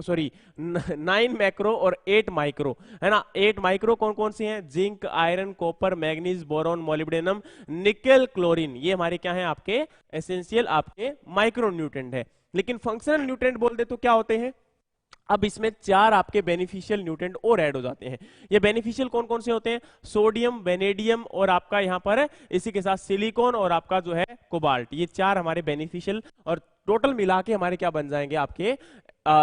सॉरी 9 मैक्रो और 8 माइक्रो, है ना। 8 माइक्रो कौन कौन से हैं? Zinc, iron, copper, manganese, boron, molybdenum, nickel, chlorine, ये हमारे क्या हैं? आपके एसेंशियल आपके माइक्रो न्यूट्रेंट है। लेकिन फंक्शनल न्यूट्रेंट बोल दे तो क्या होते हैं? अब इसमें 4 आपके बेनिफिशियल न्यूट्रेंट और ऐड हो जाते हैं। ये बेनिफिशियल कौन कौन से होते हैं? सोडियम, वेनेडियम और आपका यहाँ पर इसी के साथ सिलिकॉन और आपका जो है कोबाल्ट, ये 4 हमारे बेनिफिशियल, और टोटल मिला के हमारे क्या बन जाएंगे? आपके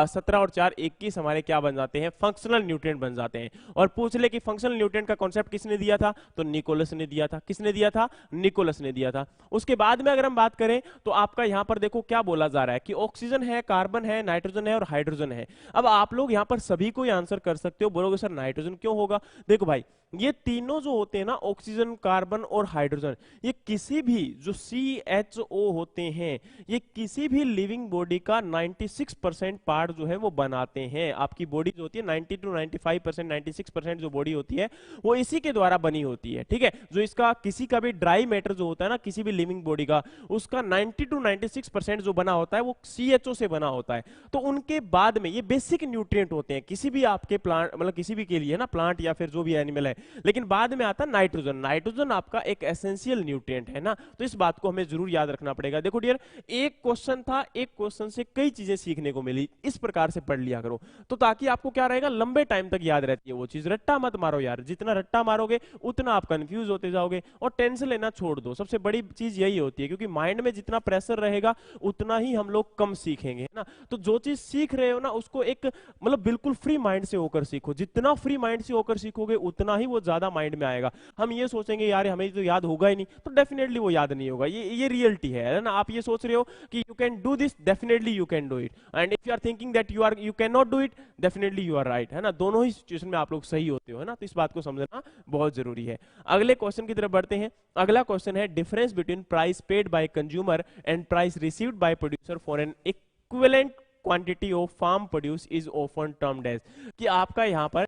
17 और 4 21 हमारे क्या बन जाते हैं? फंक्शनल न्यूट्रिएंट बन जाते हैं। और पूछ ले कि फंक्शनल न्यूट्रिएंट का कॉन्सेप्ट किसने दिया था? तो निकोलस ने दिया था। किसने दिया था? निकोलस ने दिया था। उसके बाद में अगर हम बात करें तो आपका यहां पर देखो क्या बोला जा रहा है कि ऑक्सीजन है, कार्बन है, नाइट्रोजन है और हाइड्रोजन है। अब आप लोग यहां पर सभी को आंसर कर सकते हो, बोलोगे सर नाइट्रोजन क्यों होगा? देखो भाई, ये तीनों जो होते हैं ना, ऑक्सीजन, कार्बन और हाइड्रोजन, ये किसी भी जो CHO होते हैं, ये किसी भी लिविंग बॉडी का 96% पार्ट जो है वो बनाते हैं। आपकी बॉडी जो होती है 90 to 95%, 96% जो बॉडी होती है वो इसी के द्वारा बनी होती है, ठीक है। जो इसका किसी का भी ड्राई मैटर जो होता है ना, किसी भी लिविंग बॉडी का, उसका 90 to 96% जो बना होता है वो CHO से बना होता है। तो उनके बाद में ये बेसिक न्यूट्रिएंट होते हैं किसी भी आपके प्लांट, मतलब किसी भी के लिए ना, प्लांट या फिर जो भी एनिमल है। लेकिन बाद में आता नाइट्रोजन। नाइट्रोजन आपका एक एसेंशियल न्यूट्रिएंट है ना, तो इस बात को हमें जरूर याद रखना पड़ेगा। देखो डियर, एक क्वेश्चन था, एक क्वेश्चन से कई चीजें सीखने को मिली, इस प्रकार से पढ़ लिया करो, तो ताकि आपको क्या रहेगा? लंबे टाइम तक याद रहती है वो चीज। रट्टा मत मारो यार, जितना रट्टा मारोगे उतना आप कंफ्यूज होते जाओगे, और टेंशन लेना छोड़ दो। सबसे बड़ी चीज यही होती है, क्योंकि माइंड में जितना प्रेशर रहेगा उतना ही हम लोग कम सीखेंगे, है ना। तो जो चीज सीख रहे हो ना, उसको एक मतलब बिल्कुल फ्री माइंड से होकर सीखो। जितना फ्री माइंड से होकर सीखोगे उतना ही वो ज्यादा माइंड में आएगा। हम ये सोचेंगे यार हमें तो याद होगा ही नहीं, तो डेफिनेटली वो याद नहीं होगा। ये रियलिटी है ना। आप ये सोच रहे हो कि you can do this, definitely you can do it, and if you are thinking that you can not do it, definitely you are right, है ना। दोनों ही सिचुएशन में आप लोग सही होते हो, है ना। तो इस बात को समझना बहुत जरूरी है। अगले क्वेश्चन की तरफ बढ़ते हैं। अगला क्वेश्चन है difference between price paid by consumer and price received by producer for an equivalent quantity of farm produce is often termed as, कि आपका यहां पर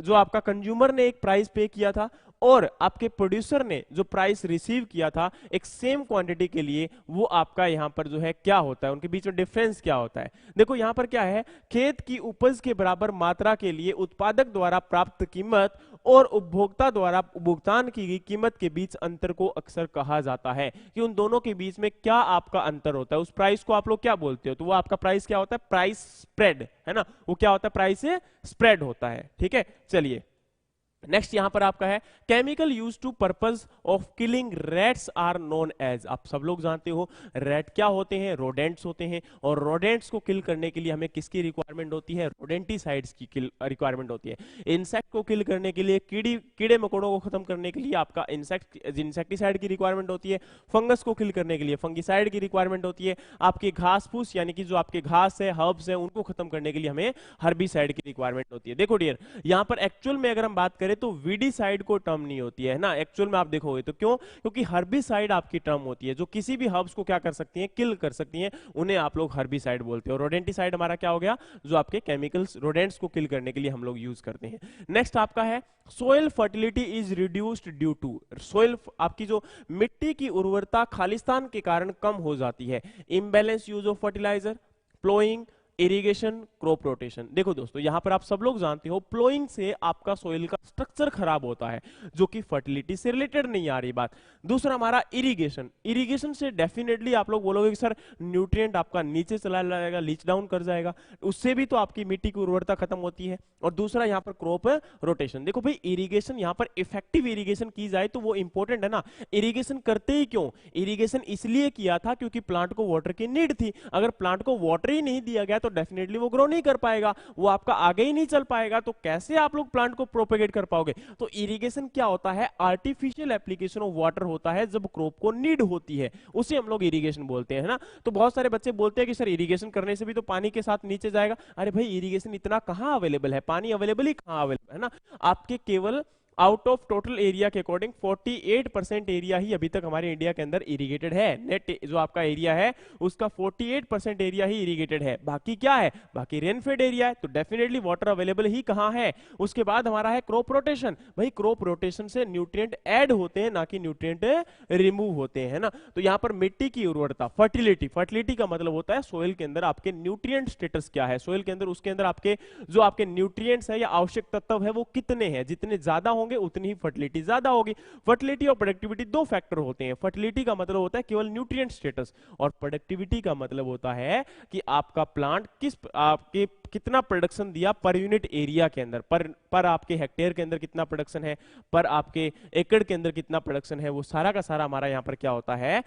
जो आपका कंज्यूमर ने एक प्राइस पे किया था और आपके प्रोड्यूसर ने जो प्राइस रिसीव किया था एक सेम क्वांटिटी के लिए, वो आपका यहां पर जो है क्या होता है, उनके बीच में डिफरेंस क्या होता है? देखो यहां पर क्या है, खेत की उपज के बराबर मात्रा के लिए उत्पादक द्वारा प्राप्त कीमत और उपभोक्ता द्वारा भुगतान की गई कीमत के बीच अंतर को अक्सर कहा जाता है कि उन दोनों के बीच में क्या आपका अंतर होता है। उस प्राइस को आप लोग क्या बोलते हो? तो वो आपका प्राइस क्या होता है? प्राइस स्प्रेड, है ना। वो क्या होता है? प्राइस स्प्रेड होता है, ठीक है। चलिए नेक्स्ट यहां पर आपका है chemical use to purpose of killing rats are known as. आप सब लोग जानते हो रैट क्या होते हैं? रोडेंट्स होते हैं, और रोडेंट्स को किल करने के लिए हमें किसकी रिक्वायरमेंट होती है? रोडेंटिसाइड्स की रिक्वायरमेंट होती है। इंसेक्ट को किल करने के लिए, कीड़े मकोड़ों को खत्म करने के लिए आपका इंसेक्टिसाइड की रिक्वायरमेंट होती है। फंगस को किल करने के लिए फंगिसाइड की रिक्वायरमेंट होती है। आपके घास फूस यानी कि जो आपके घास है, हर्ब्स है, उनको खत्म करने के लिए हमें हर्बिसाइड की रिक्वायरमेंट होती है। देखो डियर, यहां पर एक्चुअल में अगर हम बात करें तो वीडीसाइड को टर्म नहीं होती है ना एक्चुअल में। आप देखोगे तो क्यों? क्योंकि हर्बिसाइड आपकी टर्म होती है जो किसी भी हर्ब्स को क्या कर सकती हैं? किल कर सकती हैं, उन्हें आप लोग हर्बिसाइड बोलते हो। रोडेंटिसाइड हमारा क्या हो गया? जो आपके केमिकल्स रोडेंट्स को किल करने के लिए हम लोग यूज करते हैं। नेक्स्ट आपका है soil fertility is reduced due to. Soil आपकी जो मिट्टी की उर्वरता खालिस्तान के कारण कम हो जाती है। Imbalance use of fertiliser, ploughing, irrigation, crop rotation. देखो दोस्तों यहां पर आप सब लोग जानते हो प्लोइंग से आपका सोइल का स्ट्रक्चर खराब होता है, जो कि फर्टिलिटी से रिलेटेड नहीं आ रही बात। दूसरा हमारा इरिगेशन, इरिगेशन से डेफिनेटली आप लोग बोलोगे कि सर न्यूट्रिएंट आपका नीचे चला जाएगा, लीच डाउन कर जाएगा, उससे भी तो आपकी मिट्टी की उर्वरता खत्म होती है। और दूसरा यहां पर क्रॉप रोटेशन। देखो भाई इरिगेशन यहां पर इफेक्टिव इरिगेशन की जाए तो वो इंपॉर्टेंट है ना। इरिगेशन करते ही क्यों? इरिगेशन इसलिए किया था क्योंकि प्लांट को वाटर की नीड थी। अगर प्लांट को वाटर ही नहीं दिया गया तो डेफिनेटली वो ग्रो नहीं कर पाएगा, वो आपका आगे ही नहीं चल पाएगा, तो कैसे आप लोग प्लांट को प्रोपेगेट कर पाओगे? तो इरिगेशन क्या होता है? आर्टिफिशियल एप्लीकेशन ऑफ वाटर होता है जब क्रॉप को नीड होती है, उसे हम लोग इरिगेशन बोलते हैं ना। तो बहुत सारे बच्चे बोलते हैं कि सर इरिगेशन करने से भी तो पानी के साथ नीचे जाएगा। अरे भाई इरिगेशन इतना कहां अवेलेबल है? पानी अवेलेबल ही कहां अवेलेबल है ना। आपके केवल आउट ऑफ टोटल एरिया के अकॉर्डिंग 48% एरिया ही अभी तक हमारे इंडिया के अंदर इरिगेटेड है। नेट जो आपका एरिया है उसका 48% एरिया ही इरिगेटेड है। बाकी क्या है, बाकी रेनफेड एरिया है, तो डेफिनेटली वाटर अवेलेबल ही कहां है। उसके बाद हमारा है क्रॉप रोटेशन। भाई क्रॉप रोटेशन से न्यूट्रिएंट ऐड होते हैं, ना कि न्यूट्रिएंट रिमूव होते हैं ना। तो यहां पर मिट्टी की उर्वरता, फर्टिलिटी, फर्टिलिटी का मतलब होता है सोइल के अंदर आपके न्यूट्रिएंट स्टेटस क्या है, सोइल के अंदर उसके अंदर आपके जो आपके न्यूट्रिएंट्स है या आवश्यक तत्व है वो कितने हैं। जितने ज्यादा होंगे उतनी ही फर्टिलिटी ज्यादा होगी। फर्टिलिटी और प्रोडक्टिविटी दो फैक्टर होते हैं। फर्टिलिटी का मतलब होता है केवल न्यूट्रिएंट स्टेटस, और प्रोडक्टिविटी का मतलब होता है कि आपका प्लांट किस आपके कितना प्रोडक्शन दिया पर यूनिट एरिया के अंदर, पर आपके हेक्टेयर के अंदर कितना प्रोडक्शन है, पर आपके एकड़ के अंदर कितना प्रोडक्शन है। वो सारा का सारा हमारा यहां पर क्या होता है,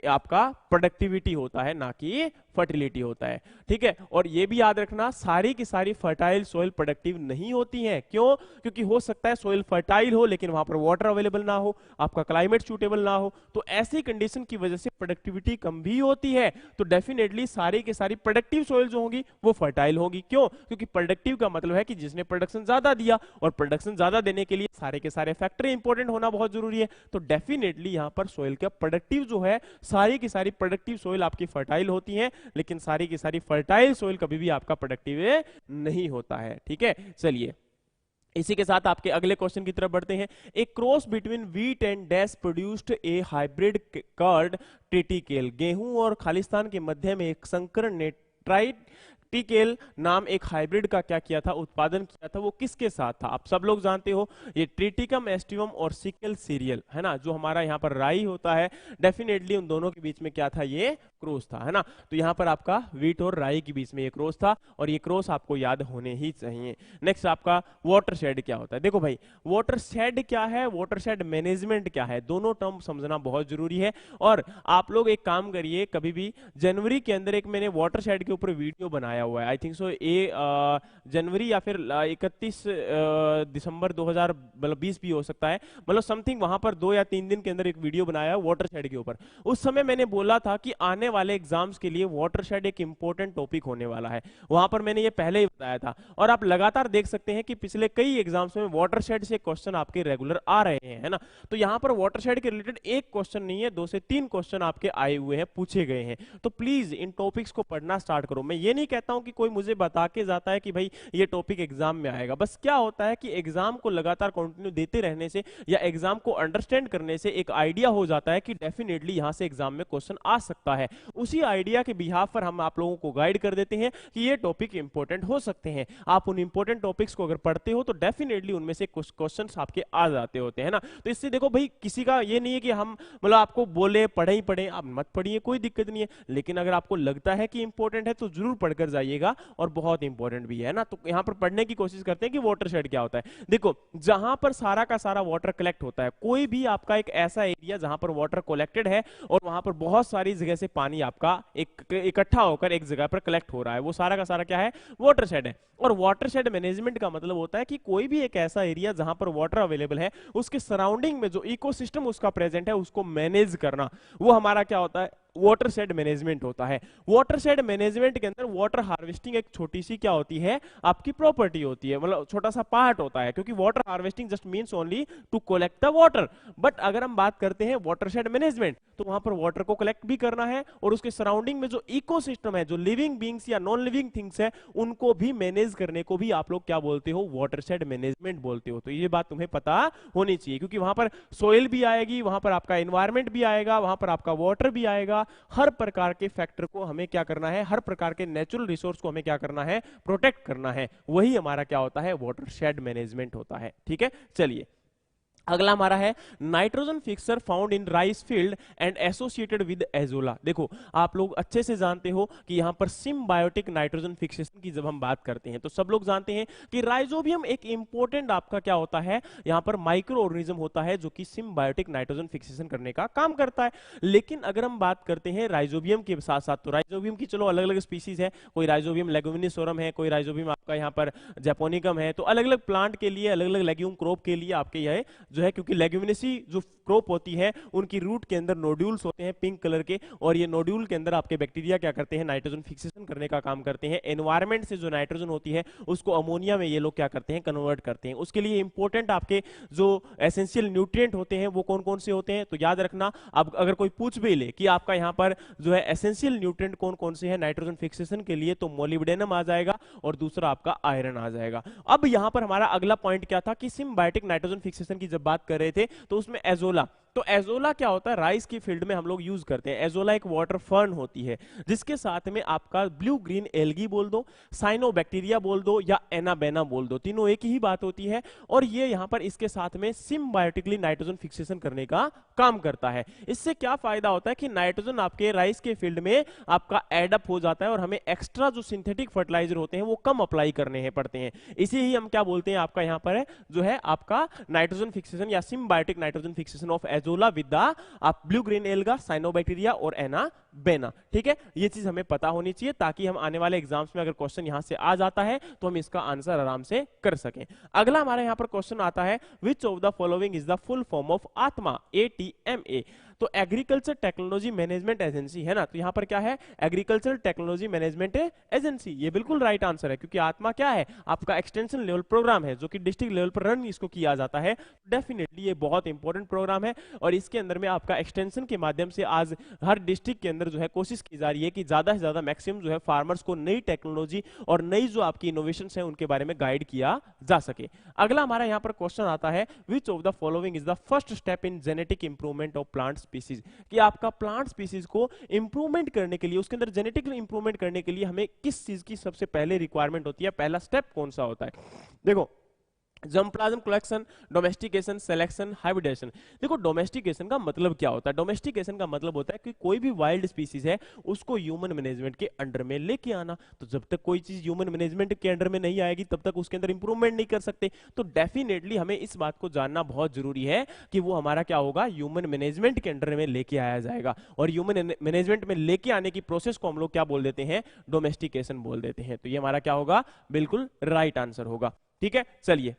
आपका प्रोडक्टिविटी होता है, ना कि फर्टिलिटी होता है। ठीक है, और ये भी याद रखना सारी की सारी फर्टाइल सॉइल प्रोडक्टिव नहीं होती हैं। क्यों? क्योंकि हो सकता है सॉइल फर्टाइल हो लेकिन वहां पर वाटर अवेलेबल ना हो, आपका क्लाइमेट सूटेबल ना हो, तो ऐसी कंडीशन की वजह से प्रोडक्टिविटी कम भी होती है। तो डेफिनेटली सारी की सारी प्रोडक्टिव सॉइल जो होगी वो फर्टाइल होगी। क्यों? क्योंकि प्रोडक्टिव का मतलब है कि जिसने प्रोडक्शन ज्यादा दिया, और प्रोडक्शन ज्यादा देने के लिए सारे के सारे फैक्टर इंपॉर्टेंट होना बहुत जरूरी है। तो डेफिनेटली यहां पर सॉइल का प्रोडक्टिव जो है, सारी की सारी प्रोडक्टिव सॉइल आपकी फर्टाइल होती है, लेकिन सारी की सारी फर्टाइल सॉइल कभी भी आपका प्रोडक्टिव नहीं होता है। ठीक है, चलिए इसी के साथ आपके अगले क्वेश्चन की तरफ बढ़ते हैं। A cross between wheat and dash produced a hybrid called triticale. गेहूं और खालिस्तान के मध्य में एक संकरण ने ट्राइटिकेल नाम एक हाइब्रिड का क्या किया था, उत्पादन किया था। वो किसके साथ था? आप सब लोग जानते हो ये ट्रिटिकम एस्टिवम और सिकल सीरियल है ना, जो हमारा यहाँ पर राई होता है। डेफिनेटली उन दोनों के बीच में क्या था, ये क्रॉस था, है ना। तो यहाँ पर आपका व्हीट और राई के बीच में ये क्रॉस था, और ये क्रॉस आपको याद होने ही चाहिए। नेक्स्ट आपका वाटर शेड क्या होता है। देखो भाई, वाटर शेड क्या है, वाटर शेड मैनेजमेंट क्या है, दोनों टर्म समझना बहुत जरूरी है। और आप लोग एक काम करिए, कभी भी जनवरी के अंदर एक मैंने वाटर शेड के ऊपर वीडियो बनाया हुआ है, आई थिंक सो ये जनवरी या फिर 31 दिसंबर 2020 भी हो सकता है, मतलब समथिंग वहां पर 2 या 3 दिन के अंदर एक वीडियो बनाया है वाटर शेड के ऊपर। उस समय मैंने बोला था कि आने वाले एग्जाम्स के लिए वाटर शेड एक इंपॉर्टेंट टॉपिक होने वाला है। वहां पर मैंने ये पहले ही बताया था, और आप लगातार देख सकते हैं कि पिछले कई एग्जाम्स में वाटर शेड से क्वेश्चन आपके रेगुलर आ रहे हैं, है ना। तो यहां पर वाटर शेड के रिलेटेड एक क्वेश्चन नहीं है, 2 से 3 क्वेश्चन आपके आए हुए हैं, पूछे गए हैं। तो प्लीज इन टॉपिक्स को पढ़ना स्टार्ट करो। मैं ये नहीं कहता हूं कि कोई मुझे बता के जाता है कि भाई ये टॉपिक एग्जाम में आएगा। बस क्या होता है कि एग्जाम को लगातार कंटिन्यू देते रहने से या एग्जाम को अंडरस्टैंड करने से एक आइडिया हो जाता है कि डेफिनेटली यहां से एग्जाम में क्वेश्चन आ सकता है। उसी आइडिया के बिहाफ पर हम आप लोगों को गाइड कर देते हैं कि ये टॉपिक इंपॉर्टेंट हो सकते हैं। आप उन इंपॉर्टेंट टॉपिक्स को अगर पढ़ते हो तो डेफिनेटली उनमें से कुछ क्वेश्चंस आपके आ जाते होते हैं ना। तो इससे देखो भाई, किसी का ये नहीं है कि हम मतलब आपको बोले पढ़े ही पढ़े, आप मत पढ़िए, कोई दिक्कत नहीं है, लेकिन अगर आपको लगता है कि इंपॉर्टेंट है तो जरूर पढ़कर जाइएगा, और बहुत इंपॉर्टेंट भी है ना। तो यहां पर पढ़ने की कोशिश करते हैं कि वाटर शेड क्या होता है। देखो, जहां पर सारा का सारा वाटर कलेक्ट होता है, कोई भी आपका एक ऐसा एरिया जहां पर वाटर कलेक्टेड है और वहां पर बहुत सारी जगह से पानी आपका इकट्ठा होकर एक जगह पर कलेक्ट हो रहा है, वो सारा का सारा क्या है, वाटर शेड है। और वाटर शेड मैनेजमेंट का मतलब होता है कि कोई भी एक ऐसा एरिया जहां पर वाटर अवेलेबल है, उसके सराउंडिंग में जो इकोसिस्टम उसका प्रेजेंट है उसको मैनेज करना, वो हमारा क्या होता है, वाटर शेड मैनेजमेंट होता है। वाटर शेड मैनेजमेंट के अंदर वाटर हार्वेस्टिंग एक छोटी सी क्या होती है, आपकी प्रॉपर्टी होती है, मतलब छोटा सा पार्ट होता है, क्योंकि water harvesting just means only to collect the water. But अगर हम बात करते हैं वाटर शेड मैनेजमेंट, तो वहां पर वाटर को कलेक्ट भी करना है, और उसके सराउंडिंग में जो इकोसिस्टम है, जो लिविंग बींग्स या नॉन लिविंग थिंग्स है, उनको भी मैनेज करने को भी आप लोग क्या बोलते हो, वाटर शेड मैनेजमेंट बोलते हो। तो ये बात तुम्हें पता होनी चाहिए, क्योंकि वहां पर सोइल भी आएगी, वहां पर आपका एनवायरमेंट भी आएगा, वहां पर आपका वाटर भी आएगा। हर प्रकार के फैक्टर को हमें क्या करना है, हर प्रकार के नेचुरल रिसोर्स को हमें क्या करना है, प्रोटेक्ट करना है। वही हमारा क्या होता है, वाटर शेड मैनेजमेंट होता है। ठीक है, चलिए अगला हमारा है nitrogen fixer found in rice field and associated with azolla. देखो, आप लोग अच्छे से जानते हो कि यहां पर सिम्बायोटिक नाइट्रोजन फिक्सेशन की जब हम बात करते हैं तो सब लोग जानते हैं कि राइजोबियम एक इंपॉर्टेंट आपका क्या होता है, यहां पर माइक्रो ऑर्गेनिज्म होता है जो कि सिम्बायोटिक नाइट्रोजन फिक्सेशन करने का काम करता है। लेकिन अगर हम बात करते हैं राइजोबियम के साथ साथ, तो राइजोबियम की चलो अलग अलग स्पीसीज है, कोई राइजोबियम लेगुमिनिसोरम है, कोई राइजोबियम आपका यहां पर जैपोनिकम है। तो अलग अलग प्लांट के लिए, अलग अलग लेग्यूम क्रॉप के लिए आपके यह जो है, क्योंकि लेग्यूमिनेसी जो क्रॉप होती है उनकी रूट के अंदर नोड्यूल्स होते हैं पिंक कलर के, और ये नोड्यूल के अंदर आपके बैक्टीरिया क्या करते हैं, नाइट्रोजन फिक्सेशन करने का काम करते हैं। एनवायरमेंट से जो नाइट्रोजन होती है उसको अमोनिया में ये लोग क्या करते हैं, कन्वर्ट करते हैं। उसके लिए इंपॉर्टेंट आपके जो एसेंशियल न्यूट्रिएंट होते हैं वो कौन कौन से होते हैं, तो याद रखना। अब अगर कोई पूछ भी ले कि आपका यहाँ पर जो है एसेंशियल न्यूट्रिएंट कौन कौन से हैं नाइट्रोजन फिक्सेशन के लिए, तो मोलिब्डेनम आ जाएगा और दूसरा आपका आयरन आ जाएगा। अब यहाँ पर हमारा अगला पॉइंट क्या था कि सिम्बायोटिक नाइट्रोजन फिक्सेशन की जब बात कर रहे थे तो उसमें एजोला, तो एजोला क्या होता है, राइस की फील्ड में हम लोग यूज करते हैं। एजोला एक वाटर फर्न होती है जिसके साथ में आपका ब्लू ग्रीन एल्गी बोल दो, साइनोबैक्टीरिया बोल दो या एनाबेना बोल दो, तीनों एक ही बात होती है। और ये यहां पर इसके साथ में सिम्बायोटिकली नाइट्रोजन फिक्सेशन करने का काम करता है। इससे क्या फायदा होता है कि नाइट्रोजन आपके राइस के फील्ड में आपका एडअप हो जाता है और हमें एक्स्ट्रा जो सिंथेटिक फर्टिलाइजर होते हैं वो कम अप्लाई करने हैं पड़ते हैं। इसी ही हम क्या बोलते हैं, आपका यहां पर है जो है आपका नाइट्रोजन फिक्सेशन या symbiotic nitrogen fixation of azolla with the आप ब्लू ग्रीन एल्गा, साइनोबैक्टीरिया और एनाबेना। ठीक है, ये चीज हमें पता होनी चाहिए ताकि हम आने वाले एग्जाम्स में अगर क्वेश्चन यहां से आ जाता है तो हम इसका आंसर आराम से कर सकें। अगला हमारे यहां पर क्वेश्चन आता है, which of the following is the full form of आत्मा, ATMA। तो एग्रीकल्चर टेक्नोलॉजी मैनेजमेंट एजेंसी है ना, तो यहां पर क्या है, एग्रीकल्चर टेक्नोलॉजी मैनेजमेंट एजेंसी। ये बिल्कुल राइट आंसर है क्योंकि आत्मा क्या है, आपका एक्सटेंशन लेवल प्रोग्राम है जो कि डिस्ट्रिक्ट लेवल पर रन इसको किया जाता है। डेफिनेटली ये बहुत इंपॉर्टेंट प्रोग्राम है और इसके अंदर में आपका एक्सटेंशन के माध्यम से आज हर डिस्ट्रिक्ट के अंदर जो है कोशिश की जा रही है कि ज्यादा से ज्यादा मैक्सिमम जो है फार्मर्स को नई टेक्नोलॉजी और नई जो आपकी इनोवेशन है उनके बारे में गाइड किया जा सके। अगला हमारा यहां पर क्वेश्चन आता है, which of the following is the first step in genetic improvement of plant species. कि आपका प्लांट स्पीसीज को इंप्रूवमेंट करने के लिए, उसके अंदर जेनेटिक इंप्रूवमेंट करने के लिए हमें किस चीज की सबसे पहले रिक्वायरमेंट होती है, पहला स्टेप कौन सा होता है। देखो, germplasm collection, domestication, selection, hybridisation. देखो डोमेस्टिकेशन का मतलब क्या होता है, डोमेस्टिकेशन का मतलब होता है कि कोई भी वाइल्ड स्पीसीज है उसको ह्यूमन मैनेजमेंट के अंडर में लेके आना। तो जब तक कोई चीज ह्यूमन मैनेजमेंट के अंडर में नहीं आएगी तब तक उसके अंदर इंप्रूवमेंट नहीं कर सकते। तो डेफिनेटली हमें इस बात को जानना बहुत जरूरी है कि वो हमारा क्या होगा, ह्यूमन मैनेजमेंट के अंडर में लेके आया जाएगा। और ह्यूमन मैनेजमेंट में लेके आने की प्रोसेस को हम लोग क्या बोल देते हैं, डोमेस्टिकेशन बोल देते हैं। तो ये हमारा क्या होगा, बिल्कुल राइट आंसर होगा। ठीक है, चलिए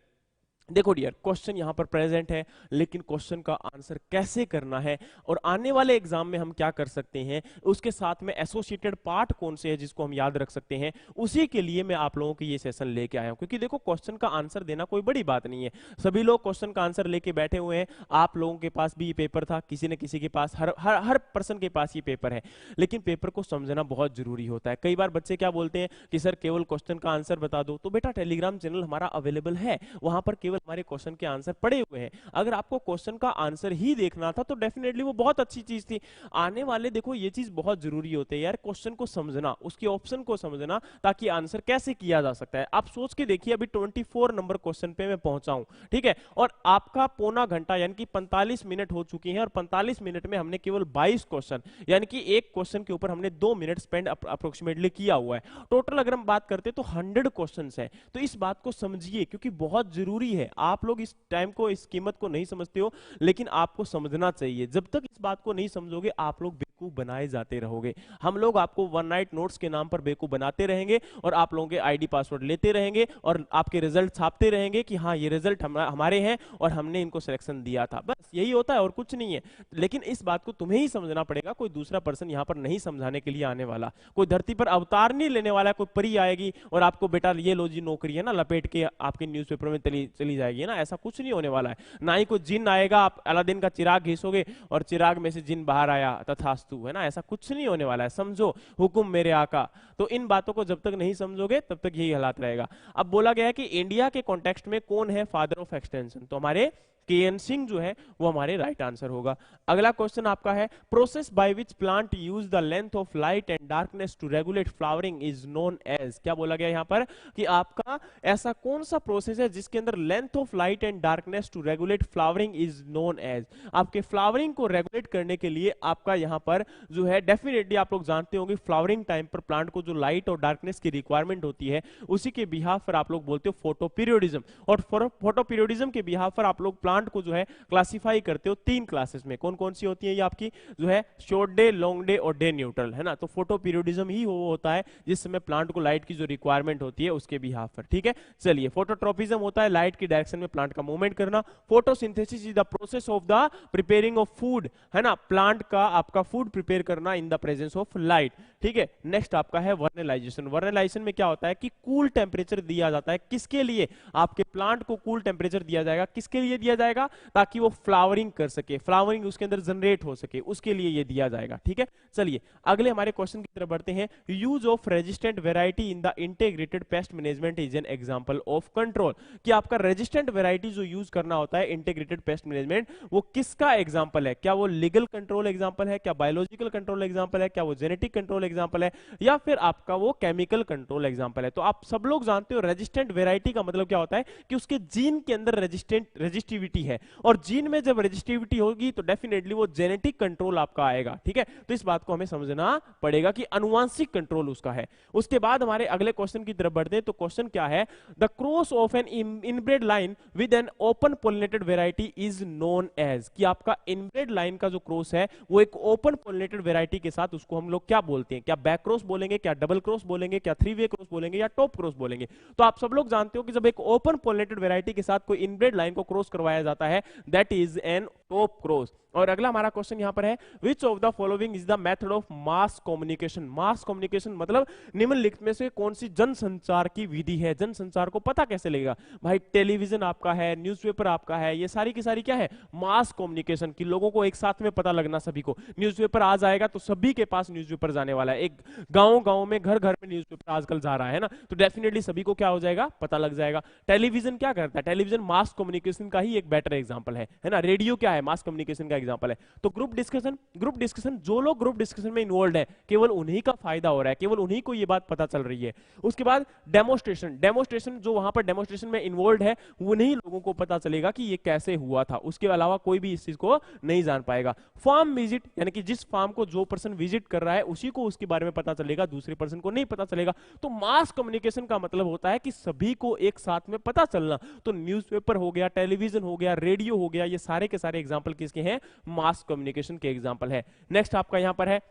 देखो डियर, क्वेश्चन यहां पर प्रेजेंट है लेकिन क्वेश्चन का आंसर कैसे करना है और आने वाले एग्जाम में हम क्या कर सकते हैं, उसके साथ में एसोसिएटेड पार्ट कौन से है जिसको हम याद रख सकते हैं, उसी के लिए मैं आप लोगों की ये सेशन लेके आया हूं। क्योंकि देखो क्वेश्चन का आंसर देना कोई बड़ी बात नहीं है, सभी लोग क्वेश्चन का आंसर लेके बैठे हुए हैं। आप लोगों के पास भी ये पेपर था, किसी न किसी के पास, हर पर्सन के पास ये पेपर है, लेकिन पेपर को समझना बहुत जरूरी होता है। कई बार बच्चे क्या बोलते हैं कि सर केवल क्वेश्चन का आंसर बता दो, तो बेटा टेलीग्राम चैनल हमारा अवेलेबल है, वहां पर केवल हमारे क्वेश्चन के आंसर पड़े हुए हैं। अगर आपको क्वेश्चन का आंसर ही देखना था तो डेफिनेटली वो बहुत अच्छी चीज थी। आने वाले देखो ये चीज बहुत जरूरी होती है यार, क्वेश्चन को समझना, उसके ऑप्शन को समझना, ताकि आंसर कैसे किया जा सकता है। आप सोच के देखिए, अभी 24 नंबर क्वेश्चन पे मैं पहुंचा हूं, ठीक है, और आपका पौना घंटा यानी कि 45 मिनट हो चुकी हैं और 45 मिनट में हमने केवल 22 क्वेश्चन, यानी कि एक क्वेश्चन के ऊपर हमने 2 मिनट स्पेंड अप्रोक्सीमेटली किया हुआ है। टोटल अगर हम बात करते तो 100 क्वेश्चन है। तो इस बात को समझिए क्योंकि बहुत जरूरी है। आप लोग इस टाइम को, इस कीमत को नहीं समझते हो, लेकिन आपको समझना चाहिए। जब तक इस बात को नहीं समझोगे आप लोग बेवकूफ बनाए जाते रहोगे। हम लोग आपको वन नाइट नोट्स के नाम पर बेवकूफ बनाते रहेंगे और आप लोगों के आईडी पासवर्ड लेते रहेंगे और आपके रिजल्ट छापते रहेंगे कि हाँ ये रिजल्ट हमारे हैं और हमने इनको सिलेक्शन दिया था। बस यही होता है और कुछ नहीं है। लेकिन इस बात को तुम्हें ही समझना पड़ेगा, कोई दूसरा पर्सन यहां पर नहीं समझाने के लिए आने वाला, कोई धरती पर अवतार नहीं लेने वाला, कोई परी आएगी और आपको बेटा ये लो जी नौकरी है ना, लपेट के आपके न्यूज़पेपर में चली जाएगी ना, ऐसा कुछ नहीं होने वाला है। ना ही कोई जिन आएगा, आप अलादीन का चिराग घिसोगे और चिराग में से जिन बाहर आया तथास्तु, है ना, ऐसा कुछ नहीं होने वाला है। समझो, हुकुम मेरे आका। तो इन बातों को जब तक नहीं समझोगे तब तक यही हालात रहेगा। अब बोला गया है कि इंडिया के कॉन्टेक्स्ट में कौन है फादर ऑफ एक्सटेंशन, तो हमारे के.एन. सिंह जो है वो हमारे राइट आंसर होगा। अगला क्वेश्चन आपका है, process by which plant use the length of light and darkness to regulate flowering is known as. क्या बोला गया यहां पर कि आपका ऐसा कौन सा प्रोसेस है जिसके अंदर length of light and darkness to regulate flowering is known as. आपके फ्लावरिंग को रेगुलेट करने के लिए आपका यहां पर जो है, डेफिनेटली आप लोग जानते होंगे फ्लावरिंग टाइम पर प्लांट को जो लाइट और डार्कनेस की रिक्वायरमेंट होती है उसी के बिहाफ पर आप लोग बोलते हो फोटो पीरियोडिज्म, और फोटो पीरियोडिज्म के बिहाफ पर आप लोग प्लांट प्लांट को जो है क्लासिफाई करते हो तीन क्लासेस में। कौन कौन सी होती है ये आपकी जो है शॉर्ट डे, लॉन्ग डे और डे न्यूट्रल, है ना। तो फोटो पीरियडिज्म ही वो होता है जिस समय प्लांट को लाइट की जो रिक्वायरमेंट होती है उसके बिहाफ पर, ठीक है। चलिए, फोटोट्रोपिज्म होता है लाइट की डायरेक्शन में प्लांट का मूवमेंट करना। Photosynthesis is the process of the preparing of food, है ना, प्लांट का आपका फूड प्रिपेयर करना in the presence of light, ठीक है। नेक्स्ट आपका है वर्नलाइजेशन। वर्नलाइजेशन में क्या होता है कि कूल टेम्परेचर दिया जाता है, किसके लिए, आपके प्लांट को कूल टेम्परेचर दिया जाएगा, किसके लिए दिया जाएगा, ताकि वो फ्लावरिंग कर सके, फ्लावरिंग उसके अंदर जनरेट हो सके, उसके लिए ये दिया जाएगा, ठीक है। चलिए अगले हमारे क्वेश्चन की तरफ बढ़ते हैं। Use of resistant variety in the integrated pest management is an example of control, कि आपका रेजिस्टेंट वेराइटी जो यूज करना होता है इंटीग्रेटेड पेस्ट मैनेजमेंट, वो किसका एग्जांपल है, क्या वो लीगल कंट्रोल एग्जांपल है, क्या बायोलॉजिकल कंट्रोल एग्जांपल है, क्या वो जेनेटिक कंट्रोल एग्जांपल है, या फिर आपका वो केमिकल कंट्रोल एग्जांपल है। तो आप सब लोग जानते हो रेजिस्टेंट वेराइटी का मतलब क्या होता है कि उसके जीन के अंदर रेजिस्टिविटी है, और जीन में जब रेजिस्टिविटी होगी तो डेफिनेटली वो जेनेटिक कंट्रोल आपका आएगा, ठीक है। तो इस बात को हमें समझना पड़ेगा कि अनुवांशिक कंट्रोल उसका है। उसके बाद हमारे अगले क्वेश्चन की तरफ बढ़ते हैं। तो क्वेश्चन क्या है, the cross of an inbred line with an open pollinated variety is known as, कि आपका इनब्रेड लाइन का जो क्रॉस है वो एक ओपन पोलिनेटेड वेराइटी के साथ, उसको हम लोग क्या बोलते हैं, क्या बैक क्रॉस बोलेंगे, क्या डबल क्रॉस बोलेंगे, क्या थ्री वे क्रॉस बोलेंगे, या टॉप क्रॉस बोलेंगे। तो आप सब लोग जानते हो कि जब एक ओपन पोलिनेटेड वेराइटी के साथ कोई इनब्रेड लाइन को क्रॉस करवाया जाता है, that is an top cross. और अगला हमारा क्वेश्चन यहां पर है, which of the following is the method of mass communication. Mass communication मतलब निम्नलिखित में से कौन सी जनसंचार की विधि है। जनसंचार को पता कैसे लगेगा भाई, टेलीविजन आपका है, न्यूज़पेपर आपका है, ये सारी की सारी क्या है, मास कम्युनिकेशन, की लोगों को एक साथ में पता लगना। सभी को न्यूज़पेपर आ जाएगा तो सभी के पास न्यूज़पेपर जाने वाला है, एक गांव गांव में घर घर में न्यूज़पेपर आजकल जा रहा है ना, तो डेफिनेटली सभी को क्या हो जाएगा, पता लग जाएगा। टेलीविजन क्या करता है, टेलीविजन मास कम्युनिकेशन का ही एक बेटर एग्जांपल है ना। रेडियो क्या है, मास कम्युनिकेशन का एग्जांपल है। तो ग्रुप डिस्कशन, ग्रुप डिस्कशन, जो लोग ग्रुप डिस्कशन में इन्वॉल्व है केवल उन्हीं का फायदा हो रहा है, केवल उन्हीं को ये बात पता चल रही है। उसके बाद डेमोस्ट्रेशन, डेमोस्ट्रेशन जो वहां पर डेमोस्ट्रेशन में इन्वॉल्व है उन्हीं लोगों को पता चलेगा कि ये कैसे हुआ था, उसके अलावा कोई भी इस चीज को नहीं जान पाएगा। फार्म विजिट, यानी कि जिस फार्म को जो पर्सन विजिट कर रहा है उसी को उसके बारे में पता चलेगा, दूसरे पर्सन को नहीं पता चलेगा। तो मास कम्युनिकेशन का मतलब होता है कि सभी को एक साथ में पता चलना। तो न्यूज़पेपर हो गया, टेलीविजन हो गया, रेडियो हो गया, ये सारे के सारे एग्जांपल किसके हैं, मास कम्युनिकेशन के एग्जांपल है। नेक्स्ट आपका यहां पर है,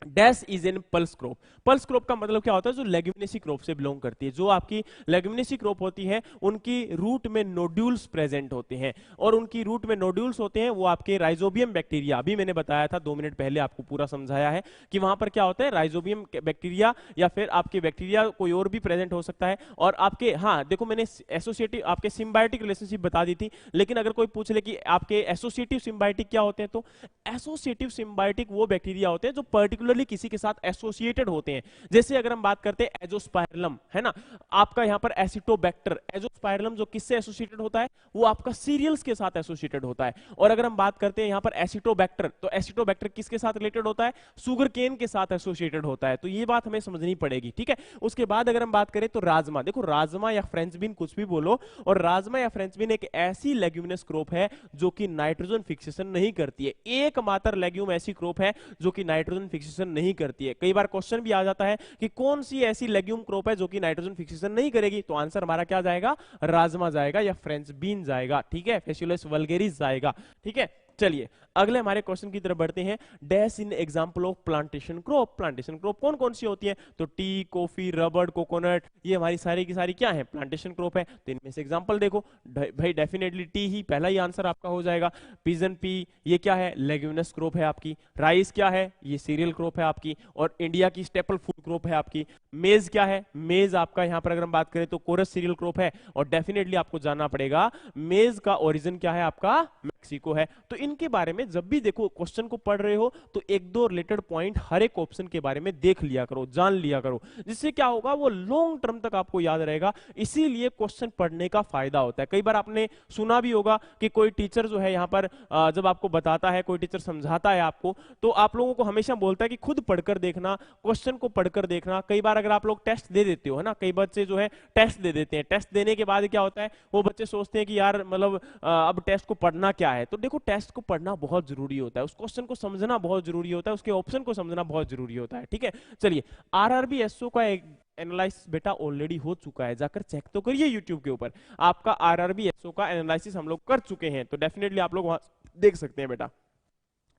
dash is an pulse crop. Pulse crop का मतलब क्या होता है, जो लेग्यूमिनेसी क्रॉप से बिलोंग करती है। जो आपकी लेग्यूमिनेसी क्रॉप होती है उनकी रूट में नोड्यूल्स प्रेजेंट होते हैं, और उनकी रूट में नोड्यूल्स होते हैं वो आपके राइजोबियम बैक्टीरिया, अभी मैंने बताया था 2 मिनट पहले आपको पूरा समझाया है कि वहां पर क्या होता है, राइजोबियम बैक्टीरिया या फिर आपके बैक्टीरिया कोई और भी प्रेजेंट हो सकता है। और आपके, हाँ देखो मैंने एसोसिएटिव आपके सिम्बायोटिक रिलेशनशिप बता दी थी, लेकिन अगर कोई पूछ ले कि आपके एसोसिएटिव सिम्बायोटिक क्या होते हैं, तो एसोसिएटिव सिम्बायोटिक वो बैक्टीरिया होते हैं जो पर्टिकुलरली किसी के साथ एसोसिएटेड होते हैं। जैसे अगर हम बात करते हैं एजोस्पाइरलम, है ना, आपका यहां पर एसिटोबैक्टर, एजोस्पाइरलम जो किससे एसोसिएटेड होता है, वो आपका सीरियल्स के साथ एसोसिएटेड होता है। और अगर हम बात करते हैं यहां पर एसिटोबैक्टर, तो एसिटोबैक्टर किसके साथ रिलेटेड होता है, सुगर केन के साथ एसोसिएटेड होता है। तो ये बात हमें समझनी पड़ेगी, ठीक है। उसके बाद अगर हम बात करें तो राजमा, देखो राजमा या फ्रेंच बीन कुछ भी बोलो, और राजमा या फ्रेंच बीन एक ऐसी लेग्यूमिनस क्रॉप है जो कि नाइट्रोजन फिक्सेशन नहीं करती है। एकमात्र लेग्यूम ऐसी क्रॉप है जो कि नाइट्रोजन फिक्सेशन नहीं करती है। कई बार क्वेश्चन भी आ जाता है कि कौन सी ऐसी लेग्यूम क्रॉप है जो कि नाइट्रोजन फिक्सेशन नहीं करेगी, तो आंसर हमारा क्या जाएगा, राजमा जाएगा या फ्रेंच बीन जाएगा, ठीक है, फेसियोलस वल्गेरिस जाएगा, ठीक है। चलिए अगले हमारे क्वेश्चन की तरफ बढ़ते हैं। Dash in example of plantation crop. Plantation crop कौन कौन सी होती है, तो टी, कॉफी, रबर, कोकोनट, ये हमारी सारी की सारी क्या है, प्लांटेशन क्रॉप है। तो इनमें से एग्जांपल देखो भाई, डेफिनेटली टी ही पहला ही आंसर आपका हो जाएगा। पिजन पी ये क्या है, लेग्यूमिनस क्रॉप है आपकी। राइस क्या है, ये सीरियल क्रॉप है आपकी, और इंडिया की स्टेपल फूड क्रॉप है आपकी। मेज क्या है, मेज आपका यहां पर अगर हम बात करें तो कोरस सीरियल क्रॉप है, और डेफिनेटली आपको जानना पड़ेगा मेज का ओरिजिन क्या है, आपका मैक्सिको है। तो इनके बारे में जब भी देखो क्वेश्चन को पढ़ रहे हो तो एक दो रिलेटेड पॉइंट हर एक ऑप्शन के बारे में देख लिया करो, जान लिया करो, जिससे क्या होगा वो लॉन्ग टर्म तक आपको याद रहेगा। इसीलिए क्वेश्चन पढ़ने का फायदा होता है। कई बार आपने सुना भी होगा कि कोई टीचर जो है यहाँ पर जब आपको बताता है, कोई टीचर समझाता है आपको, तो आप लोगों को हमेशा बोलता है कि खुद पढ़कर देखना, क्वेश्चन को पढ़कर देखना। कई बार अगर आप लोग टेस्ट दे देते हो, है ना, कई बच्चे जो है टेस्ट दे देते हैं, टेस्ट देने के बाद क्या होता है, वो बच्चे सोचते हैं कि यार मतलब अब टेस्ट को पढ़ना क्या है। तो देखो टेस्ट को पढ़ना बहुत जरूरी होता है, उस क्वेश्चन को समझना बहुत जरूरी होता है, उसके ऑप्शन को समझना बहुत जरूरी होता है, ठीक है। चलिए आरआरबी एसओ का एनालिसिस बेटा ऑलरेडी हो चुका है, जाकर चेक तो करिए यूट्यूब के ऊपर, आपका आरआरबी एसओ का एनालिसिस हम लोग कर चुके हैं, तो डेफिनेटली आप लोग वहां देख सकते हैं बेटा।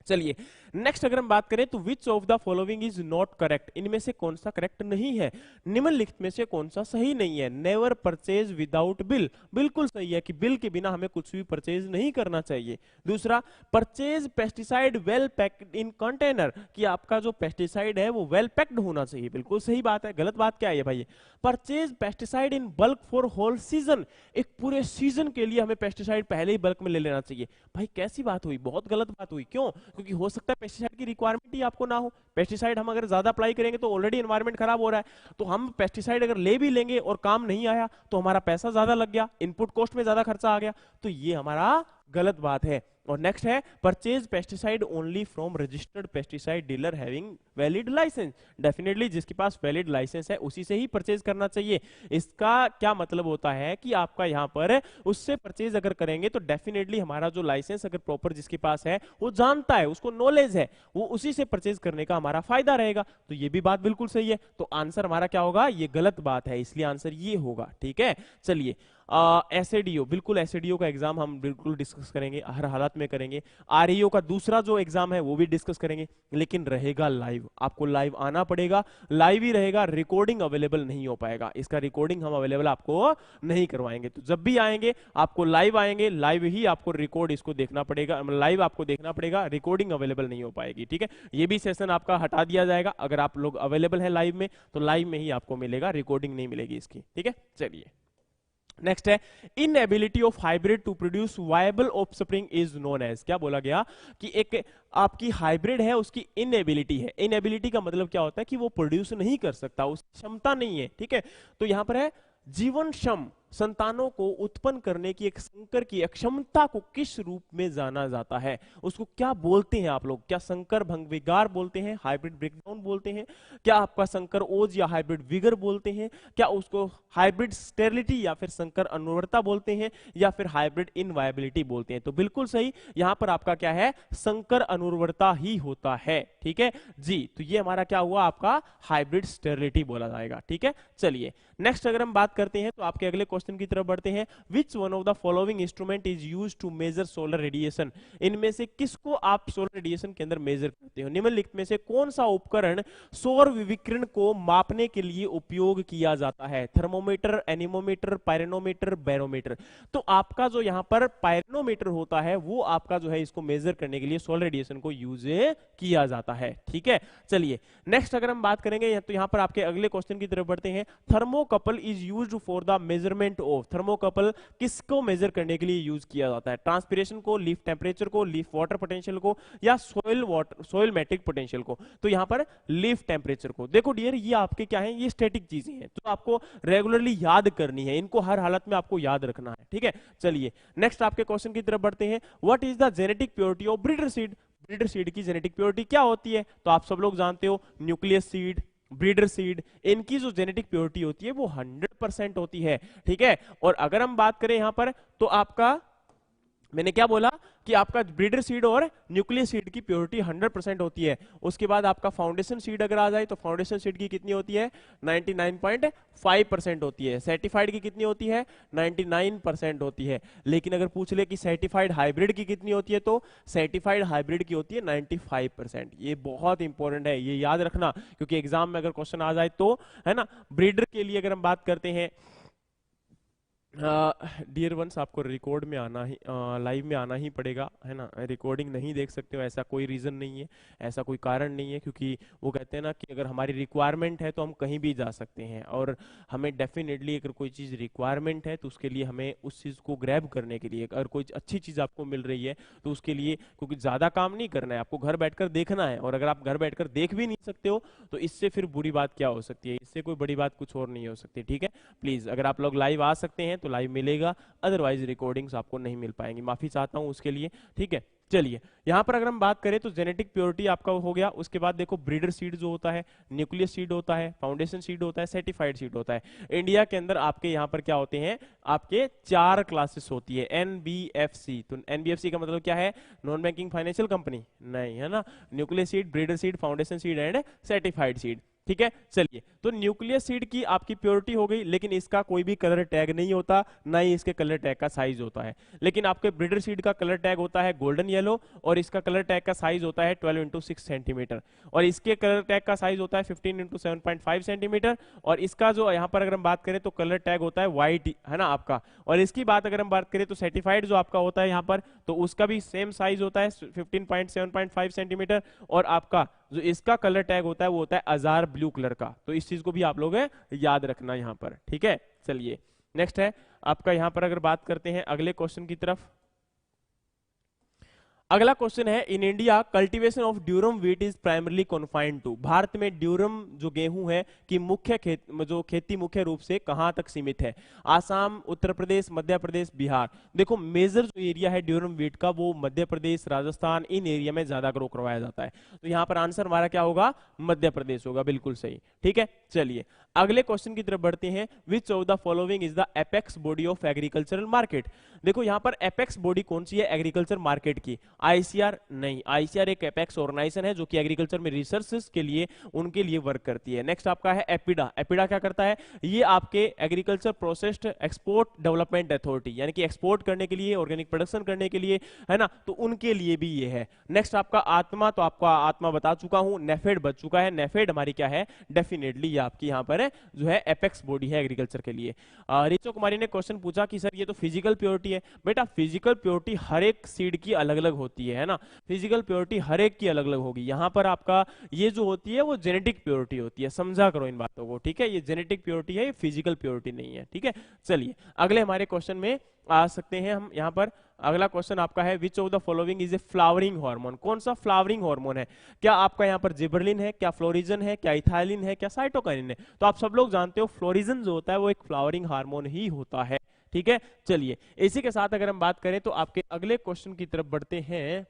चलिए नेक्स्ट अगर हम बात करें तो विच of the following is not correct, इनमें से कौन सा करेक्ट नहीं है, निम्नलिखित में से कौन सा सही नहीं है। नेवर परचेज विदाउट बिल, बिल्कुल सही है कि बिल के बिना हमें कुछ भी परचेज नहीं करना चाहिए। दूसरा, purchase pesticide well packed in container, कि आपका जो पेस्टिसाइड है वो वेल पैक्ड होना चाहिए, बिल्कुल सही बात है। गलत बात क्या है भाई? Purchase pesticide in bulk for whole season, एक पूरे सीजन के लिए हमें पेस्टिसाइड पहले ही बल्क में ले लेना चाहिए। भाई कैसी बात हुई? बहुत गलत बात हुई। क्यों? क्योंकि हो सकता है पेस्टिसाइड की रिक्वायरमेंट ही आपको ना हो। पेस्टिसाइड हम अगर ज्यादा अप्लाई करेंगे तो ऑलरेडी एनवायरमेंट खराब हो रहा है, तो हम पेस्टिसाइड अगर ले भी लेंगे और काम नहीं आया तो हमारा पैसा ज्यादा लग गया, इनपुट कॉस्ट में ज्यादा खर्चा आ गया, तो ये हमारा गलत बात है। और नेक्स्ट है purchase pesticide only from registered pesticide dealer having valid licence, definitely जिसके पास वैलिड लाइसेंस है उसी से ही परचेज करना चाहिए। इसका क्या मतलब होता है कि आपका यहाँ पर उससे परचेज अगर करेंगे तो डेफिनेटली हमारा जो लाइसेंस अगर प्रॉपर जिसके पास है वो जानता है, उसको नॉलेज है, वो उसी से परचेज करने का हमारा फायदा रहेगा। तो ये भी बात बिल्कुल सही है, तो आंसर हमारा क्या होगा? ये गलत बात है, इसलिए आंसर ये होगा। ठीक है, चलिए एसएडीओ, बिल्कुल एसएडीओ का एग्जाम हम बिल्कुल डिस्कस करेंगे, हर हालत में करेंगे। आरईओ का दूसरा जो एग्जाम है वो भी डिस्कस करेंगे, लेकिन रहेगा लाइव, आपको लाइव आना पड़ेगा, लाइव ही रहेगा, रिकॉर्डिंग अवेलेबल नहीं हो पाएगा, इसका रिकॉर्डिंग हम अवेलेबल आपको नहीं करवाएंगे। तो जब भी आएंगे आपको लाइव आएंगे, लाइव ही आपको रिकॉर्ड इसको देखना पड़ेगा, लाइव आपको देखना पड़ेगा, रिकॉर्डिंग अवेलेबल नहीं हो पाएगी। ठीक है, ये भी सेशन आपका हटा दिया जाएगा, अगर आप लोग अवेलेबल है लाइव में तो लाइव में ही आपको मिलेगा, रिकॉर्डिंग नहीं मिलेगी इसकी। ठीक है, चलिए नेक्स्ट है inability of hybrid to produce viable offspring is known as, क्या बोला गया कि एक आपकी हाइब्रिड है उसकी इनएबिलिटी है। इनएबिलिटी का मतलब क्या होता है कि वो प्रोड्यूस नहीं कर सकता, उसकी क्षमता नहीं है। ठीक है, तो यहां पर है जीवनक्षम संतानों को उत्पन्न करने की एक संकर की अक्षमता को किस रूप में जाना जाता है, उसको क्या बोलते हैं आप लोग? क्या संकर भंग विगार बोलते हैं, हाइब्रिड ब्रेकडाउन बोलते हैं, क्या आपका संकर ओज या हाइब्रिड विगर बोलते हैं, क्या उसको हाइब्रिड स्टेरिलिटी या फिर संकर अनुवर्ता बोलते हैं, या फिर हाइब्रिड इनवायबिलिटी बोलते हैं? तो बिल्कुल सही, यहां पर आपका क्या है? संकर अनुवर्ता ही होता है। ठीक है जी, तो ये हमारा क्या हुआ? आपका हाइब्रिड स्टेरिलिटी बोला जाएगा। ठीक है, चलिए नेक्स्ट अगर हम बात करते हैं तो आपके अगले क्वेश्चन की तरफ बढ़ते हैं। Which one of the following instrument is use to measure solar radiation, इनमें से किसको आप सोलर रेडिएशन के अंदर मेजर करते हो? निम्नलिखित में से कौन सा उपकरण सौर विकिरण को मापने के लिए उपयोग किया जाता है? Thermometer, anemometer, pyranometer, barometer. तो आपका जो यहाँ पर पायरोनोमीटर होता है वो आपका जो है इसको मेजर करने के लिए सोलर रेडिएशन को यूज किया जाता है। ठीक है, चलिए नेक्स्ट अगर हम बात करेंगे तो यहाँ पर आपके अगले क्वेश्चन की तरफ बढ़ते हैं। Thermocouple is used for the measurement of, thermocouple किसको मेजर करने के लिए यूज किया जाता है? ट्रांसपिरेशन को, लीफ टेम्परेचर को, लीफ वाटर पोटेंशियल को, या soil water soil matric potential को? तो यहां पर लीफ टेम्परेचर को। देखो डियर, ये आपके क्या है? ये स्टैटिक चीजें हैं तो आपको रेगुलरली याद करनी है, इनको हर हालत में आपको याद रखना है। ठीक है, चलिए नेक्स्ट आपके क्वेश्चन की तरफ बढ़ते हैं। What is the genetic purity of breeder seed, breeder seed की जेनेटिक प्योरिटी क्या होती है? तो आप सब लोग जानते हो, न्यूक्लियस सीड, ब्रीडर सीड, इनकी जो जेनेटिक प्योरिटी होती है वो 100% होती है। ठीक है, और अगर हम बात करें यहां पर तो आपका, मैंने क्या बोला कि आपका ब्रीडर सीड और न्यूक्लियस सीड की प्योरिटी 100% होती है। उसके बाद आपका फाउंडेशन सीड अगर आ जाए तो फाउंडेशन सीड की कितनी होती है? 99.5% होती है। सर्टिफाइड की कितनी होती है? 99% होती है। लेकिन अगर पूछ ले कि सर्टिफाइड हाइब्रिड की कितनी होती है, तो सर्टिफाइड हाइब्रिड की होती है 95%। ये बहुत इंपॉर्टेंट है, ये याद रखना, क्योंकि एग्जाम में अगर क्वेश्चन आ जाए तो, है ना। ब्रीडर के लिए अगर हम बात करते हैं, डियर वंस आपको रिकॉर्ड में आना ही, लाइव में आना ही पड़ेगा, है ना। रिकॉर्डिंग नहीं देख सकते हो ऐसा कोई रीज़न नहीं है, ऐसा कोई कारण नहीं है, क्योंकि वो कहते हैं ना कि अगर हमारी रिक्वायरमेंट है तो हम कहीं भी जा सकते हैं, और हमें डेफिनेटली अगर कोई चीज़ रिक्वायरमेंट है तो उसके लिए हमें उस चीज़ को ग्रैब करने के लिए, अगर कोई अच्छी चीज़ आपको मिल रही है तो उसके लिए, क्योंकि ज़्यादा काम नहीं करना है, आपको घर बैठकर देखना है, और अगर आप घर बैठकर देख भी नहीं सकते हो तो इससे फिर बुरी बात क्या हो सकती है? इससे कोई बड़ी बात कुछ और नहीं हो सकती। ठीक है, प्लीज़ अगर आप लोग लाइव आ सकते हैं तो लाइव मिलेगा, अदरवाइज रिकॉर्डिंग्स आपको नहीं मिल पाएंगी, माफी चाहता हूं उसके लिए। ठीक है, चलिए यहां पर अगर हम बात करें तो जेनेटिक प्योरिटी आपका हो गया। उसके बाद देखो ब्रीडर सीड जो होता है, न्यूक्लियस सीड होता है, फाउंडेशन सीड होता है, सर्टिफाइड सीड होता है। इंडिया के अंदर आपके यहां पर क्या होते हैं? आपके 4 क्लासेस होती है, एनबीएफसी। तो एनबीएफसी का मतलब क्या है? नॉन बैंकिंग फाइनेंशियल कंपनी नहीं, है ना। Nucleus seed, breeder seed, foundation seed and certified seed. ठीक है, चलिए। तो न्यूक्लियस सीड की आपकी प्योरिटी हो गई, लेकिन इसका कोई भी कलर टैग नहीं होता, ना ही इसके कलर टैग का साइज होता है। लेकिन आपके ब्रीडर सीड का कलर टैग होता है गोल्डन येलो, और इसका कलर टैग का साइज होता है 12 इंटू 6 सेंटीमीटर, और इसके कलर टैग का साइज होता है 15 इंटू 7.5 सेंटीमीटर, और इसका जो यहाँ पर अगर हम बात करें तो कलर टैग होता है व्हाइट, है ना आपका। और इसकी बात अगर हम बात करें तो सर्टिफाइड जो आपका होता है यहाँ पर, तो उसका भी सेम साइज होता है 15.7.5 सेंटीमीटर, और आपका जो इसका कलर टैग होता है वो होता है अजार ब्लू कलर का। तो इस चीज को भी आप लोग याद रखना यहाँ पर, ठीक है। चलिए, नेक्स्ट है आपका यहाँ पर अगर बात करते हैं अगले क्वेश्चन की तरफ। अगला क्वेश्चन है, in India cultivation of durum wheat is primarily confined to. Bharat में ड्यूरम जो गेहूं है कि मुख्य खेती मुख्य रूप से कहां तक सीमित है? आसाम, उत्तर प्रदेश, मध्य प्रदेश, बिहार। देखो, मेजर जो एरिया है ड्यूरम व्हीट का वो मध्य प्रदेश, राजस्थान, इन एरिया में ज्यादा ग्रो करवाया जाता है। तो यहाँ पर आंसर हमारा क्या होगा? मध्य प्रदेश होगा, बिल्कुल सही, ठीक है। चलिए अगले क्वेश्चन की तरफ बढ़ते हैं। विच of the following is the apex body of agricultural market? देखो यहाँ पर एपेक्स बॉडी कौन सी है एग्रीकल्चर मार्केट की? आईसीआर नहीं, आईसीआर एक एपेक्स ऑर्गेनाइजेशन है जो कि एग्रीकल्चर में रिसर्चेस के लिए उनके लिए वर्क करती है। नेक्स्ट आपका है एपिडा। एपिडा क्या करता है? ये आपके agriculture processed export development authority, यानी कि एक्सपोर्ट करने के लिए, ऑर्गेनिक प्रोडक्शन करने के लिए, है ना, तो उनके लिए भी ये है। नेक्स्ट आपका आत्मा, तो आपका आत्मा बता चुका हूं। नेफेड बच चुका है। नेफेड हमारी क्या है? डेफिनेटली ये आपकी यहाँ पर है जो है एपेक्स बॉडी है एग्रीकल्चर के लिए। रिचो कुमारी ने क्वेश्चन पूछा कि सर ये तो फिजिकल प्योरिटी है। बेटा फिजिकल प्योरिटी हर एक सीड की अलग अलग होती है ना, फिजिकल प्योरिटी हर एक की अलग अलग होगी। यहाँ पर आपका ये जो होती है वो जेनेटिक प्योरिटी होती है, समझा करो इन बातों को, ठीक है। ये जेनेटिक प्योरिटी है, ये फिजिकल प्योरिटी नहीं है, ठीक है। चलिए अगले हमारे क्वेश्चन में आ सकते हैं हम यहाँ पर। अगला क्वेश्चन आपका है, which of the following is a flowering hormone? कौन सा फ्लावरिंग हार्मोन है? क्या आपका यहाँ पर जिबरलिन है, क्या फ्लोरिजन है, क्या इथाइलिन है, क्या साइटोकाइनिन है? तो आप सब लोग जानते हो फ्लोरिजन जो होता है वो एक फ्लावरिंग हार्मोन ही होता है, ठीक है। चलिए इसी के साथ अगर हम बात करें तो आपके अगले क्वेश्चन की तरफ बढ़ते हैं।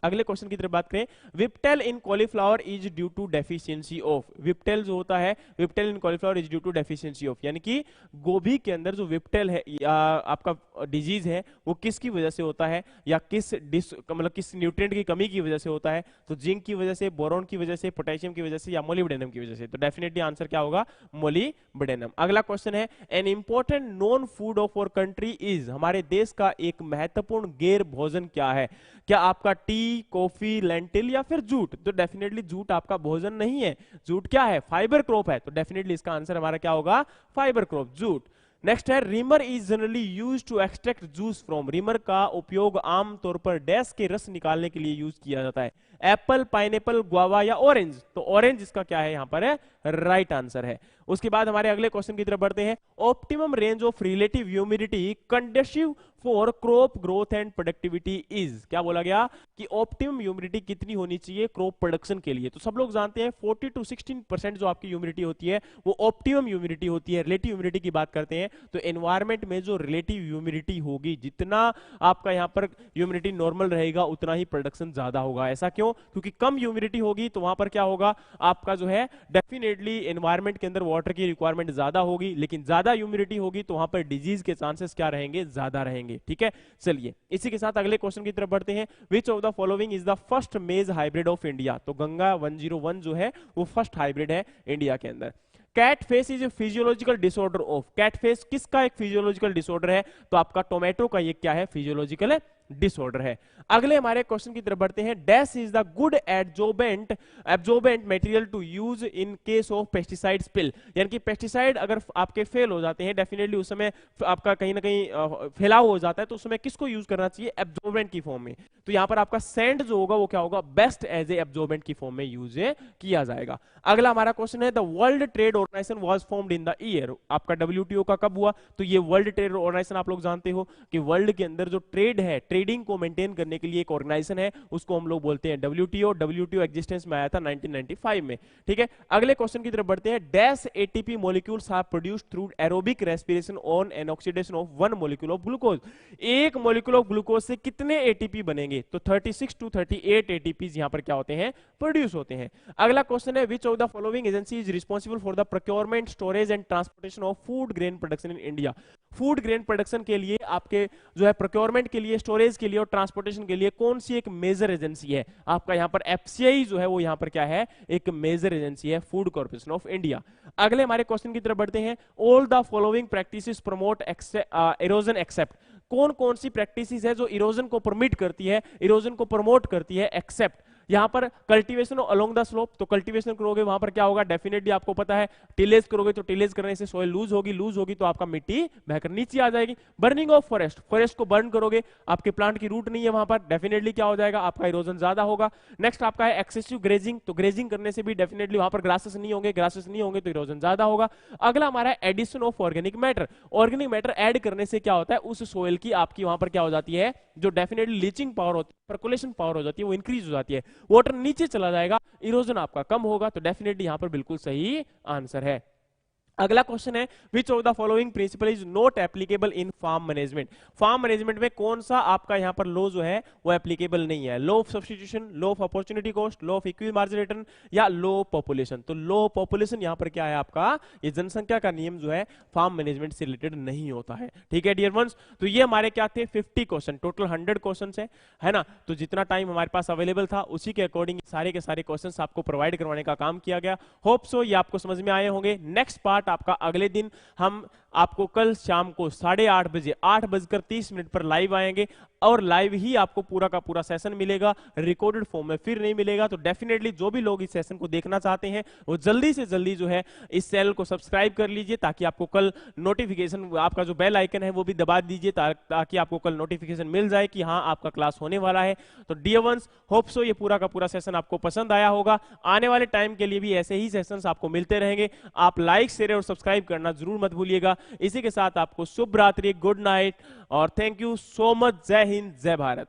अगले क्वेश्चन की तरफ बात करें, whiptail in cauliflower is due to deficiency of. Whiptail जो होता है, whiptail in cauliflower is due to deficiency of, यानी कि गोभी के अंदर जो विप्टेल है आपका डिजीज है वो किसकी वजह से होता है, या किस मतलब किस न्यूट्रिएंट की कमी की वजह से होता है? तो जिंक की वजह से, बोरॉन की वजह से, पोटेशियम की वजह से, या मोलिब्डेनम की वजह से? तो डेफिनेटली आंसर क्या होगा? मोलिब्डेनम। अगला क्वेश्चन है, an important non food of our country is. हमारे देश का एक महत्वपूर्ण गैर भोजन क्या है? क्या आपका टी, कॉफी, लेंटिल, या फिर जूट? तो डेफिनेटली जूट आपका भोजन नहीं है। जूट क्या है? फाइबर क्रॉप है। तो डेफिनेटली इसका आंसर हमारा क्या होगा? Fibre crop, jute. नेक्स्ट है, reamer is generally use to extract juice from. Reamer का उपयोग आमतौर पर डैश के रस निकालने के लिए यूज किया जाता है? एप्पल, पाइनएप्पल, गुआवा, या ऑरेंज? तो ऑरेंज इसका क्या है यहाँ पर है? राइट आंसर है। उसके बाद हमारे अगले क्वेश्चन की तरफ बढ़ते हैं। Optimum range of relative humidity conductive for crop growth and productivity is. क्या बोला गया? कि ऑप्टिमम ह्यूमिडिटी कितनी होनी चाहिए क्रॉप प्रोडक्शन के लिए? तो सब लोग जानते हैं 40 to 16% जो आपकी ह्यूमिडिटी होती है वो ऑप्टिमम ह्यूमिडिटी होती है। रिलेटिव ह्यूमिडिटी की बात करते हैं तो एनवायरमेंट में जो रिलेटिव ह्यूमिडिटी होगी, जितना आपका यहाँ पर ह्यूमिडिटी नॉर्मल रहेगा उतना ही प्रोडक्शन ज्यादा होगा। ऐसा क्यों? क्योंकि कम ह्यूमिडिटी होगी तो वहां पर क्या होगा? आपका जो है डेफिनेटली एनवायरमेंट के अंदर वाटर की रिक्वायरमेंट ज्यादा होगी, लेकिन ज्यादा ह्यूमिडिटी होगी तो वहां पर डिजीज के चांसेस क्या रहेंगे? ज्यादा रहेंगे, ठीक है। चलिए इसी के साथ अगले क्वेश्चन की तरफ बढ़ते हैं। विच of the following is the first मेज हाइब्रिड ऑफ इंडिया? तो गंगा 101 जो है वो फर्स्ट हाइब्रिड है इंडिया के अंदर। Cat face is a physiological disorder of. Cat face किसका एक फिजियोलॉजिकल डिसऑर्डर है? तो आपका टोमेटो का ये क्या है? फिजियोलॉजिकल डिसऑर्डर है। अगले हमारे क्वेश्चन की तरफ बढ़ते हैं। Dash is the good absorbent material to use in case of pesticide spill. यानी कि पेस्टिसाइड अगर आपके फेल हो जाते हैं, डेफिनेटली उस समय आपका कहीं ना कहीं फैलाव हो जाता है, तो उस समय किसको यूज करना चाहिए? एब्जॉर्बेंट की फॉर्म में। तो यहां पर आपका सैंड जो होगा वो क्या होगा? बेस्ट एज ए एब्जॉर्बेंट की फॉर्म में यूज किया जाएगा। अगला हमारा क्वेश्चन है, the world trade organisation was formed in the year. आपका WTO का कब हुआ? तो ये वर्ल्ड ट्रेड ऑर्गेनाइजेशन आप लोग जानते हो कि वर्ल्ड के अंदर जो ट्रेड है, ट्रेडिंग को मेंटेन करने के लिए एक ऑर्गेनाइजेशन है, उसको हम लोग बोलते हैं WTO। WTO एग्जिस्टेंस में आया था 1995 में, ठीक है। अगले क्वेश्चन की तरफ बढ़ते हैं। Dash ATP molecules are produced through aerobic respiration on an oxidation of 1 molecule of glucose. एक मॉलिक्यूल ऑफ ग्लूकोज से कितने ATP बनेंगे? तो 36 to 38 ATPs यहां पर क्या होते हैं? प्रोड्यूस होते हैं। अगला क्वेश्चन है, which of the following agency is responsible for the procurement, storage and transportation of food grain production in India? Food grain production के लिए, आपके जो है प्रोक्योरमेंट के लिए, स्टोरेज के लिए और ट्रांसपोर्टेशन के लिए कौन सी एक मेजर एजेंसी है? आपका यहाँ पर एफसीआई जो है वो यहाँ पर क्या है, एक मेजर एजेंसी है, फूड कॉर्पोरेशन ऑफ इंडिया। अगले हमारे क्वेश्चन की तरफ बढ़ते हैं। All the following practices promote erosion except, कौन कौन सी प्रैक्टिसेस है जो इरोजन को परमिट करती है, इरोजन को प्रमोट करती है, एक्सेप्ट? यहां पर कल्टीवेशन अलोंग द स्लोप, तो कल्टीवेशन करोगे वहां पर क्या होगा, डेफिनेटली आपको पता है। टिलेज करोगे तो टिलेज करने से सॉइल लूज होगी, लूज होगी तो आपका मिट्टी बहकर नीचे आ जाएगी। बर्निंग ऑफ फॉरेस्ट, फॉरेस्ट को बर्न करोगे, आपके प्लांट की रूट नहीं है वहां पर, डेफिनेटली क्या हो जाएगा, आपका इरोजन ज्यादा होगा। नेक्स्ट आपका है एक्सेसिव ग्रेजिंग, तो ग्रेजिंग करने से भी डेफिनेटली वहां पर ग्रासेस नहीं होंगे, ग्रासेस नहीं होंगे तो इरोजन ज्यादा होगा। अगला हमारा है addition of organic matter, organic matter add करने से क्या होता है, उस सॉइल की आपकी वहां पर क्या हो जाती है, जो डेफिनेटली लीचिंग पावर होती है, पर्कुलेशन पावर हो जाती है, वो इंक्रीज हो जाती है, वाटर नीचे चला जाएगा, इरोजन आपका कम होगा। तो डेफिनेटली यहां पर बिल्कुल सही आंसर है। अगला क्वेश्चन है, which of the following principle is not applicable in farm management, farm management में कौन सा आपका यहां पर लॉ जो है वो एप्लीकेबल नहीं है? Law of substitution, law of opportunity cost, law of equity margin return या लॉ ऑफ पॉपुलेशन? तो लॉ ऑफ पॉपुलेशन यहां पर क्या है आपका, ये जनसंख्या का नियम जो है फार्म मैनेजमेंट से रिलेटेड नहीं होता है। ठीक है डियर वंस, तो ये हमारे क्या थे 50 क्वेश्चन, टोटल 100 क्वेश्चन है ना। तो जितना टाइम हमारे पास अवेलेबल था उसी के अकॉर्डिंग सारे के सारे क्वेश्चन आपको प्रोवाइड करवाने का काम किया गया। होप सो ये आपको समझ में आए होंगे। नेक्स्ट पार्ट आपका अगले दिन हम आपको कल शाम को 8:30 बजे 8:30 पर लाइव आएंगे और लाइव ही आपको पूरा का पूरा सेशन मिलेगा, रिकॉर्डेड फॉर्म में फिर नहीं मिलेगा। तो डेफिनेटली जो भी लोग इस सेशन को देखना चाहते हैं वो जल्दी से जल्दी जो है इस चैनल को सब्सक्राइब कर लीजिए, ताकि आपको कल नोटिफिकेशन, आपका जो बेल आइकन है वो भी दबा दीजिए, ताकि आपको कल नोटिफिकेशन मिल जाए कि हाँ आपका क्लास होने वाला है। तो डियर वंस, होप सो ये पूरा का पूरा सेशन आपको पसंद आया होगा। आने वाले टाइम के लिए भी ऐसे ही सेशंस आपको मिलते रहेंगे। आप लाइक, शेयर और सब्सक्राइब करना जरूर मत भूलिएगा। इसी के साथ आपको शुभ रात्रि, गुड नाइट और थैंक यू सो मच। जय हिंद, जय भारत।